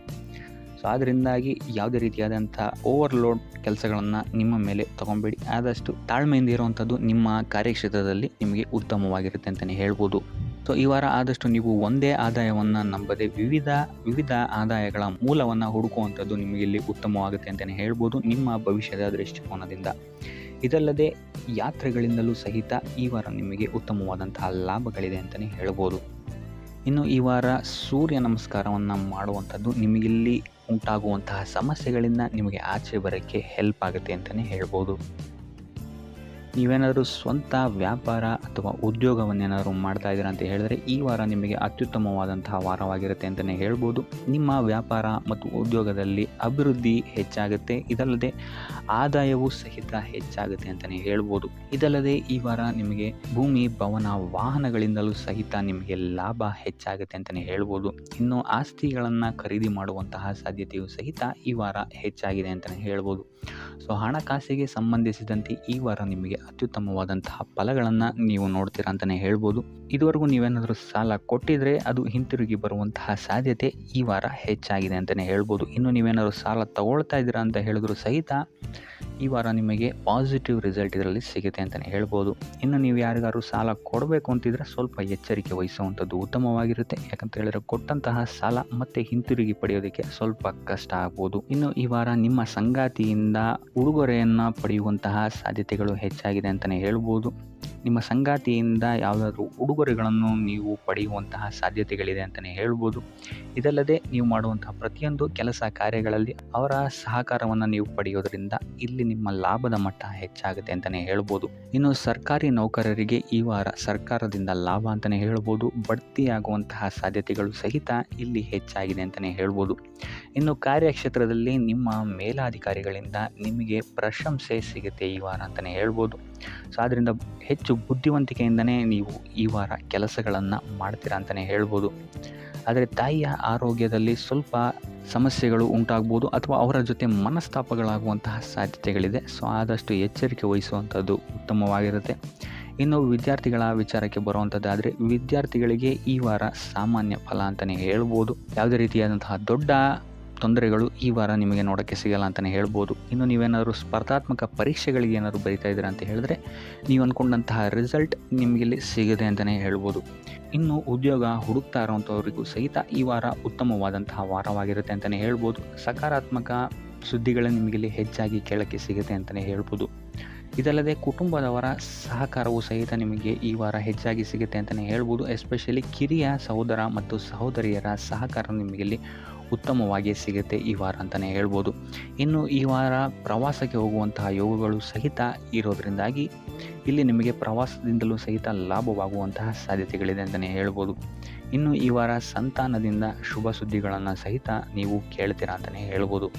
ಸೊ ಅದರಿಂದಾಗಿ ಯಾವುದೇ ರೀತಿಯಾದಂಥ ಓವರ್ಲೋಡ್ ಕೆಲಸಗಳನ್ನು ನಿಮ್ಮ ಮೇಲೆ ತಗೊಬೇಡಿ. ಆದಷ್ಟು ತಾಳ್ಮೆಯಿಂದ ಇರುವಂಥದ್ದು ನಿಮ್ಮ ಕಾರ್ಯಕ್ಷೇತ್ರದಲ್ಲಿ ನಿಮಗೆ ಉತ್ತಮವಾಗಿರುತ್ತೆ ಅಂತಲೇ ಹೇಳ್ಬೋದು. ಸೊ ಈ ವಾರ ಆದಷ್ಟು ನೀವು ಒಂದೇ ಆದಾಯವನ್ನು ನಂಬದೆ ವಿವಿಧ ಆದಾಯಗಳ ಮೂಲವನ್ನು ಹುಡುಕುವಂಥದ್ದು ನಿಮಗಿಲ್ಲಿ ಉತ್ತಮವಾಗುತ್ತೆ ಅಂತಲೇ ಹೇಳ್ಬೋದು ನಿಮ್ಮ ಭವಿಷ್ಯದ ದೃಷ್ಟಿಕೋನದಿಂದ. ಇದಲ್ಲದೆ ಯಾತ್ರೆಗಳಿಂದಲೂ ಸಹಿತ ಈ ವಾರ ನಿಮಗೆ ಉತ್ತಮವಾದಂತಹ ಲಾಭಗಳಿದೆ ಅಂತಲೇ ಹೇಳ್ಬೋದು. ಇನ್ನು ಈ ವಾರ ಸೂರ್ಯ ನಮಸ್ಕಾರವನ್ನು ಮಾಡುವಂಥದ್ದು ನಿಮಗಿಲ್ಲಿ ಉಂಟಾಗುವಂತಹ ಸಮಸ್ಯೆಗಳಿಂದ ನಿಮಗೆ ಆಚೆ ಬರೋಕ್ಕೆ ಹೆಲ್ಪ್ ಆಗುತ್ತೆ ಅಂತಲೇ ಹೇಳ್ಬೋದು. ನೀವೇನಾದರೂ ಸ್ವಂತ ವ್ಯಾಪಾರ ಅಥವಾ ಉದ್ಯೋಗವನ್ನೇನಾದರೂ ಮಾಡ್ತಾ ಇದ್ದೀರಾ ಅಂತ ಹೇಳಿದ್ರೆ ಈ ವಾರ ನಿಮಗೆ ಅತ್ಯುತ್ತಮವಾದಂತಹ ವಾರವಾಗಿರುತ್ತೆ ಅಂತಲೇ ಹೇಳ್ಬೋದು. ನಿಮ್ಮ ವ್ಯಾಪಾರ ಮತ್ತು ಉದ್ಯೋಗದಲ್ಲಿ ಅಭಿವೃದ್ಧಿ ಹೆಚ್ಚಾಗುತ್ತೆ. ಇದಲ್ಲದೆ ಆದಾಯವೂ ಸಹಿತ ಹೆಚ್ಚಾಗುತ್ತೆ ಅಂತಲೇ ಹೇಳ್ಬೋದು. ಇದಲ್ಲದೆ ಈ ವಾರ ನಿಮಗೆ ಭೂಮಿ, ಭವನ, ವಾಹನಗಳಿಂದಲೂ ಸಹಿತ ನಿಮಗೆ ಲಾಭ ಹೆಚ್ಚಾಗುತ್ತೆ ಅಂತಲೇ ಹೇಳ್ಬೋದು. ಇನ್ನು ಆಸ್ತಿಗಳನ್ನು ಖರೀದಿ ಮಾಡುವಂತಹ ಸಾಧ್ಯತೆಯೂ ಸಹಿತ ಈ ವಾರ ಹೆಚ್ಚಾಗಿದೆ ಅಂತಲೇ ಹೇಳ್ಬೋದು. ಸೊ ಹಣಕಾಸಿಗೆ ಸಂಬಂಧಿಸಿದಂತೆ ಈ ವಾರ ನಿಮಗೆ ಅತ್ಯುತ್ತಮವಾದಂತಹ ಫಲಗಳನ್ನು ನೀವು ನೋಡ್ತೀರಾ ಅಂತಲೇ ಹೇಳ್ಬೋದು. ಇದುವರೆಗೂ ನೀವೇನಾದರೂ ಸಾಲ ಕೊಟ್ಟಿದ್ರೆ ಅದು ಹಿಂತಿರುಗಿ ಬರುವಂತಹ ಸಾಧ್ಯತೆ ಈ ವಾರ ಹೆಚ್ಚಾಗಿದೆ ಅಂತಲೇ ಹೇಳ್ಬೋದು. ಇನ್ನು ನೀವೇನಾದರೂ ಸಾಲ ತಗೊಳ್ತಾ ಇದ್ದೀರಾ ಅಂತ ಹೇಳಿದ್ರು ಸಹಿತ ಈ ವಾರ ನಿಮಗೆ ಪಾಸಿಟಿವ್ ರಿಸಲ್ಟ್ ಇದರಲ್ಲಿ ಸಿಗುತ್ತೆ ಅಂತಲೇ ಹೇಳ್ಬೋದು. ಇನ್ನು ನೀವು ಯಾರಿಗಾದ್ರು ಸಾಲ ಕೊಡಬೇಕು ಅಂತಿದ್ರೆ ಸ್ವಲ್ಪ ಎಚ್ಚರಿಕೆ ವಹಿಸುವಂಥದ್ದು ಉತ್ತಮವಾಗಿರುತ್ತೆ. ಯಾಕಂತ ಹೇಳಿದ್ರೆ ಕೊಟ್ಟಂತಹ ಸಾಲ ಮತ್ತೆ ಹಿಂತಿರುಗಿ ಪಡೆಯೋದಕ್ಕೆ ಸ್ವಲ್ಪ ಕಷ್ಟ ಆಗ್ಬೋದು. ಇನ್ನು ಈ ವಾರ ನಿಮ್ಮ ಸಂಗಾತಿಯಿಂದ ಉಡುಗೊರೆಯನ್ನು ಪಡೆಯುವಂತಹ ಸಾಧ್ಯತೆಗಳು ಹೆಚ್ಚಾಗಿದೆ ಅಂತಲೇ ಹೇಳ್ಬೋದು. ನಿಮ್ಮ ಸಂಗಾತಿಯಿಂದ ಯಾವುದಾದ್ರೂ ಉಡುಗೊರೆಗಳನ್ನು ನೀವು ಪಡೆಯುವಂತಹ ಸಾಧ್ಯತೆಗಳಿದೆ ಅಂತಲೇ ಹೇಳ್ಬೋದು. ಇದಲ್ಲದೆ ನೀವು ಮಾಡುವಂತಹ ಪ್ರತಿಯೊಂದು ಕೆಲಸ ಕಾರ್ಯಗಳಲ್ಲಿ ಅವರ ಸಹಕಾರವನ್ನು ನೀವು ಪಡೆಯೋದ್ರಿಂದ ಇಲ್ಲಿ ನಿಮ್ಮ ಲಾಭದ ಮಟ್ಟ ಹೆಚ್ಚಾಗುತ್ತೆ ಅಂತಲೇ ಹೇಳ್ಬೋದು. ಇನ್ನು ಸರ್ಕಾರಿ ನೌಕರರಿಗೆ ಈ ವಾರ ಸರ್ಕಾರದಿಂದ ಲಾಭ ಅಂತಲೇ ಹೇಳ್ಬೋದು. ಬಡ್ತಿಯಾಗುವಂತಹ ಸಾಧ್ಯತೆಗಳು ಸಹಿತ ಇಲ್ಲಿ ಹೆಚ್ಚಾಗಿದೆ ಅಂತಲೇ ಹೇಳ್ಬೋದು. ಇನ್ನು ಕಾರ್ಯಕ್ಷೇತ್ರದಲ್ಲಿ ನಿಮ್ಮ ಮೇಲಾಧಿಕಾರಿಗಳಿಂದ ನಿಮಗೆ ಪ್ರಶಂಸೆ ಸಿಗುತ್ತೆ ಈ ವಾರ ಅಂತಲೇ ಹೇಳ್ಬೋದು. ಸೊ ಆದ್ದರಿಂದ ಹೆಚ್ಚು ಬುದ್ಧಿವಂತಿಕೆಯಿಂದನೇ ನೀವು ಈ ವಾರ ಕೆಲಸಗಳನ್ನು ಮಾಡ್ತೀರಾ ಅಂತಲೇ ಹೇಳ್ಬೋದು. ಆದರೆ ತಾಯಿಯ ಆರೋಗ್ಯದಲ್ಲಿ ಸ್ವಲ್ಪ ಸಮಸ್ಯೆಗಳು ಉಂಟಾಗ್ಬೋದು ಅಥವಾ ಅವರ ಜೊತೆ ಮನಸ್ತಾಪಗಳಾಗುವಂತಹ ಸಾಧ್ಯತೆಗಳಿದೆ. ಸೊ ಆದಷ್ಟು ಎಚ್ಚರಿಕೆ ವಹಿಸುವಂಥದ್ದು ಉತ್ತಮವಾಗಿರುತ್ತೆ. ಇನ್ನು ವಿದ್ಯಾರ್ಥಿಗಳ ವಿಚಾರಕ್ಕೆ ಬರುವಂಥದ್ದಾದರೆ ವಿದ್ಯಾರ್ಥಿಗಳಿಗೆ ಈ ವಾರ ಸಾಮಾನ್ಯ ಫಲ ಅಂತಲೇ ಹೇಳ್ಬೋದು. ಯಾವುದೇ ರೀತಿಯಾದಂತಹ ದೊಡ್ಡ ತೊಂದರೆಗಳು ಈ ವಾರ ನಿಮಗೆ ನೋಡೋಕ್ಕೆ ಸಿಗಲ್ಲ ಅಂತಲೇ ಹೇಳ್ಬೋದು. ಇನ್ನು ನೀವೇನಾದರೂ ಸ್ಪರ್ಧಾತ್ಮಕ ಪರೀಕ್ಷೆಗಳಿಗೆ ಏನಾದರೂ ಬರೀತಾ ಇದ್ದೀರಾ ಅಂತ ಹೇಳಿದ್ರೆ ನೀವು ಅಂದ್ಕೊಂಡಂತಹ ರಿಸಲ್ಟ್ ನಿಮಗಿಲ್ಲಿ ಸಿಗುತ್ತೆ ಅಂತಲೇ ಹೇಳ್ಬೋದು. ಇನ್ನು ಉದ್ಯೋಗ ಹುಡುಕ್ತಾ ಇರೋವಂಥವ್ರಿಗೂ ಸಹಿತ ಈ ವಾರ ಉತ್ತಮವಾದಂತಹ ವಾರವಾಗಿರುತ್ತೆ ಅಂತಲೇ ಹೇಳ್ಬೋದು. ಸಕಾರಾತ್ಮಕ ಸುದ್ದಿಗಳು ನಿಮಗಿಲ್ಲಿ ಹೆಚ್ಚಾಗಿ ಕೇಳೋಕ್ಕೆ ಸಿಗುತ್ತೆ ಅಂತಲೇ ಹೇಳ್ಬೋದು. ಇದಲ್ಲದೆ ಕುಟುಂಬದವರ ಸಹಕಾರವು ಸಹಿತ ನಿಮಗೆ ಈ ವಾರ ಹೆಚ್ಚಾಗಿ ಸಿಗುತ್ತೆ ಅಂತಲೇ ಹೇಳ್ಬೋದು. ಎಸ್ಪೆಷಲಿ ಕಿರಿಯ ಸಹೋದರ ಮತ್ತು ಸಹೋದರಿಯರ ಸಹಕಾರ ನಿಮಗಿಲ್ಲಿ ಉತ್ತಮವಾಗಿ ಸಿಗುತ್ತೆ ಈ ವಾರ ಅಂತಲೇ ಹೇಳ್ಬೋದು. ಇನ್ನು ಈ ವಾರ ಪ್ರವಾಸಕ್ಕೆ ಹೋಗುವಂತಹ ಯೋಗಗಳು ಸಹಿತ ಇರೋದರಿಂದಾಗಿ ಇಲ್ಲಿ ನಿಮಗೆ ಪ್ರವಾಸದಿಂದಲೂ ಸಹಿತ ಲಾಭವಾಗುವಂತಹ ಸಾಧ್ಯತೆಗಳಿದೆ ಅಂತಲೇ ಹೇಳ್ಬೋದು. ಇನ್ನು ಈ ವಾರ ಸಂತಾನದಿಂದ ಶುಭ ಸುದ್ದಿಗಳನ್ನು ಸಹಿತ ನೀವು ಕೇಳ್ತೀರಾ ಅಂತಲೇ ಹೇಳ್ಬೋದು.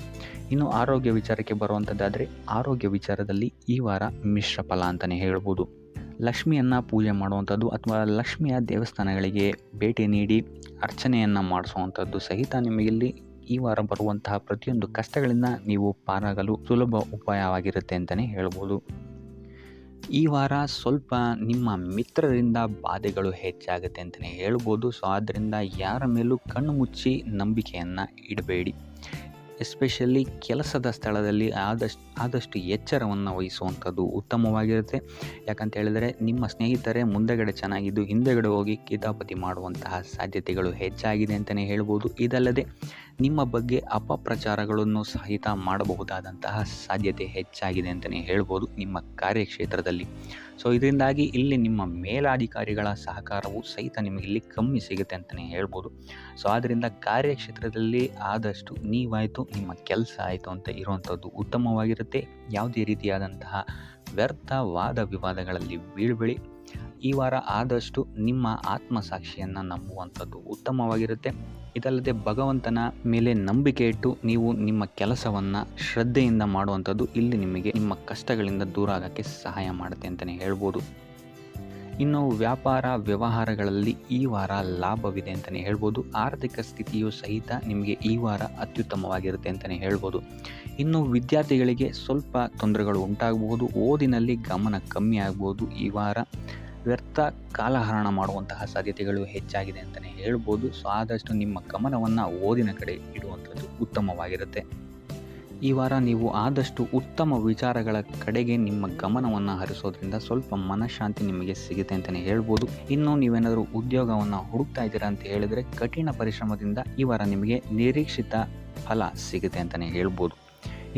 ಇನ್ನು ಆರೋಗ್ಯ ವಿಚಾರಕ್ಕೆ ಬರುವಂಥದ್ದಾದರೆ ಆರೋಗ್ಯ ವಿಚಾರದಲ್ಲಿ ಈ ವಾರ ಮಿಶ್ರ ಫಲ ಅಂತಲೇ ಹೇಳ್ಬೋದು. ಲಕ್ಷ್ಮಿಯನ್ನು ಪೂಜೆ ಮಾಡುವಂಥದ್ದು ಅಥವಾ ಲಕ್ಷ್ಮಿಯ ದೇವಸ್ಥಾನಗಳಿಗೆ ಭೇಟಿ ನೀಡಿ ಅರ್ಚನೆಯನ್ನು ಮಾಡಿಸುವಂಥದ್ದು ಸಹಿತ ನಿಮಗಿಲ್ಲಿ ಈ ವಾರ ಬರುವಂತಹ ಪ್ರತಿಯೊಂದು ಕಷ್ಟಗಳಿಂದ ನೀವು ಪಾರಾಗಲು ಸುಲಭ ಉಪಾಯವಾಗಿರುತ್ತೆ ಅಂತಲೇ ಹೇಳ್ಬೋದು. ಈ ವಾರ ಸ್ವಲ್ಪ ನಿಮ್ಮ ಮಿತ್ರರಿಂದ ಬಾಧೆಗಳು ಹೆಚ್ಚಾಗುತ್ತೆ ಅಂತಲೇ ಹೇಳ್ಬೋದು. ಸೊ ಆದ್ದರಿಂದ ಯಾರ ಮೇಲೂ ಕಣ್ಣು ಮುಚ್ಚಿ ನಂಬಿಕೆಯನ್ನು ಇಡಬೇಡಿ. ಎಸ್ಪೆಷಲಿ ಕೆಲಸದ ಸ್ಥಳದಲ್ಲಿ ಆದಷ್ಟು ಎಚ್ಚರವನ್ನು ವಹಿಸುವಂಥದ್ದು ಉತ್ತಮವಾಗಿರುತ್ತೆ. ಯಾಕಂತ ಹೇಳಿದರೆ ನಿಮ್ಮ ಸ್ನೇಹಿತರೇ ಮುಂದೆಗಡೆ ಚೆನ್ನಾಗಿದ್ದು ಹಿಂದೆಗಡೆ ಹೋಗಿ ಕಿತಾಪತಿ ಮಾಡುವಂತಹ ಸಾಧ್ಯತೆಗಳು ಹೆಚ್ಚಾಗಿದೆ ಅಂತಲೇ ಹೇಳ್ಬೋದು. ಇದಲ್ಲದೆ ನಿಮ್ಮ ಬಗ್ಗೆ ಅಪಪ್ರಚಾರಗಳನ್ನು ಸಹಿತ ಮಾಡಬಹುದಾದಂತಹ ಸಾಧ್ಯತೆ ಹೆಚ್ಚಾಗಿದೆ ಅಂತಲೇ ಹೇಳ್ಬೋದು ನಿಮ್ಮ ಕಾರ್ಯಕ್ಷೇತ್ರದಲ್ಲಿ. ಸೊ ಇದರಿಂದಾಗಿ ಇಲ್ಲಿ ನಿಮ್ಮ ಮೇಲಾಧಿಕಾರಿಗಳ ಸಹಕಾರವು ಸಹಿತ ನಿಮಗೆ ಇಲ್ಲಿ ಕಮ್ಮಿ ಸಿಗುತ್ತೆ ಅಂತಲೇ ಹೇಳ್ಬೋದು. ಸೊ ಆದ್ದರಿಂದ ಕಾರ್ಯಕ್ಷೇತ್ರದಲ್ಲಿ ಆದಷ್ಟು ನೀವಾಯಿತು ನಿಮ್ಮ ಕೆಲಸ ಆಯಿತು ಅಂತ ಇರುವಂಥದ್ದು ಉತ್ತಮವಾಗಿರುತ್ತೆ. ಯಾವುದೇ ರೀತಿಯಾದಂತಹ ವ್ಯರ್ಥ ವಾದ ವಿವಾದಗಳಲ್ಲಿ ಬೀಳ್ಬೇಡಿ. ಈ ವಾರ ಆದಷ್ಟು ನಿಮ್ಮ ಆತ್ಮಸಾಕ್ಷಿಯನ್ನು ನಂಬುವಂಥದ್ದು ಉತ್ತಮವಾಗಿರುತ್ತೆ. ಇದಲ್ಲದೆ ಭಗವಂತನ ಮೇಲೆ ನಂಬಿಕೆ ಇಟ್ಟು ನೀವು ನಿಮ್ಮ ಕೆಲಸವನ್ನು ಶ್ರದ್ಧೆಯಿಂದ ಮಾಡುವಂಥದ್ದು ಇಲ್ಲಿ ನಿಮಗೆ ನಿಮ್ಮ ಕಷ್ಟಗಳಿಂದ ದೂರ ಆಗೋಕ್ಕೆ ಸಹಾಯ ಮಾಡುತ್ತೆ ಅಂತಲೇ ಹೇಳ್ಬೋದು. ಇನ್ನು ವ್ಯಾಪಾರ ವ್ಯವಹಾರಗಳಲ್ಲಿ ಈ ವಾರ ಲಾಭವಿದೆ ಅಂತಲೇ ಹೇಳ್ಬೋದು. ಆರ್ಥಿಕ ಸ್ಥಿತಿಯು ಸಹಿತ ನಿಮಗೆ ಈ ವಾರ ಅತ್ಯುತ್ತಮವಾಗಿರುತ್ತೆ ಅಂತಲೇ ಹೇಳ್ಬೋದು. ಇನ್ನು ವಿದ್ಯಾರ್ಥಿಗಳಿಗೆ ಸ್ವಲ್ಪ ತೊಂದರೆಗಳು ಉಂಟಾಗಬಹುದು. ಓದಿನಲ್ಲಿ ಗಮನ ಕಮ್ಮಿ ಆಗ್ಬೋದು. ಈ ವಾರ ವ್ಯರ್ಥ ಕಾಲಹರಣ ಮಾಡುವಂತಹ ಸಾಧ್ಯತೆಗಳು ಹೆಚ್ಚಾಗಿದೆ ಅಂತಲೇ ಹೇಳ್ಬೋದು. ಸೊ ಆದಷ್ಟು ನಿಮ್ಮ ಗಮನವನ್ನು ಓದಿನ ಕಡೆ ಇಡುವಂಥದ್ದು ಉತ್ತಮವಾಗಿರುತ್ತೆ. ಈ ವಾರ ನೀವು ಆದಷ್ಟು ಉತ್ತಮ ವಿಚಾರಗಳ ಕಡೆಗೆ ನಿಮ್ಮ ಗಮನವನ್ನು ಹರಿಸೋದ್ರಿಂದ ಸ್ವಲ್ಪ ಮನಃಶಾಂತಿ ನಿಮಗೆ ಸಿಗುತ್ತೆ ಅಂತಲೇ ಹೇಳ್ಬೋದು. ಇನ್ನು ನೀವೇನಾದರೂ ಉದ್ಯೋಗವನ್ನು ಹುಡುಕ್ತಾ ಇದ್ದೀರಾ ಅಂತ ಹೇಳಿದರೆ ಕಠಿಣ ಪರಿಶ್ರಮದಿಂದ ಈ ವಾರ ನಿಮಗೆ ನಿರೀಕ್ಷಿತ ಫಲ ಸಿಗುತ್ತೆ ಅಂತಲೇ ಹೇಳ್ಬೋದು.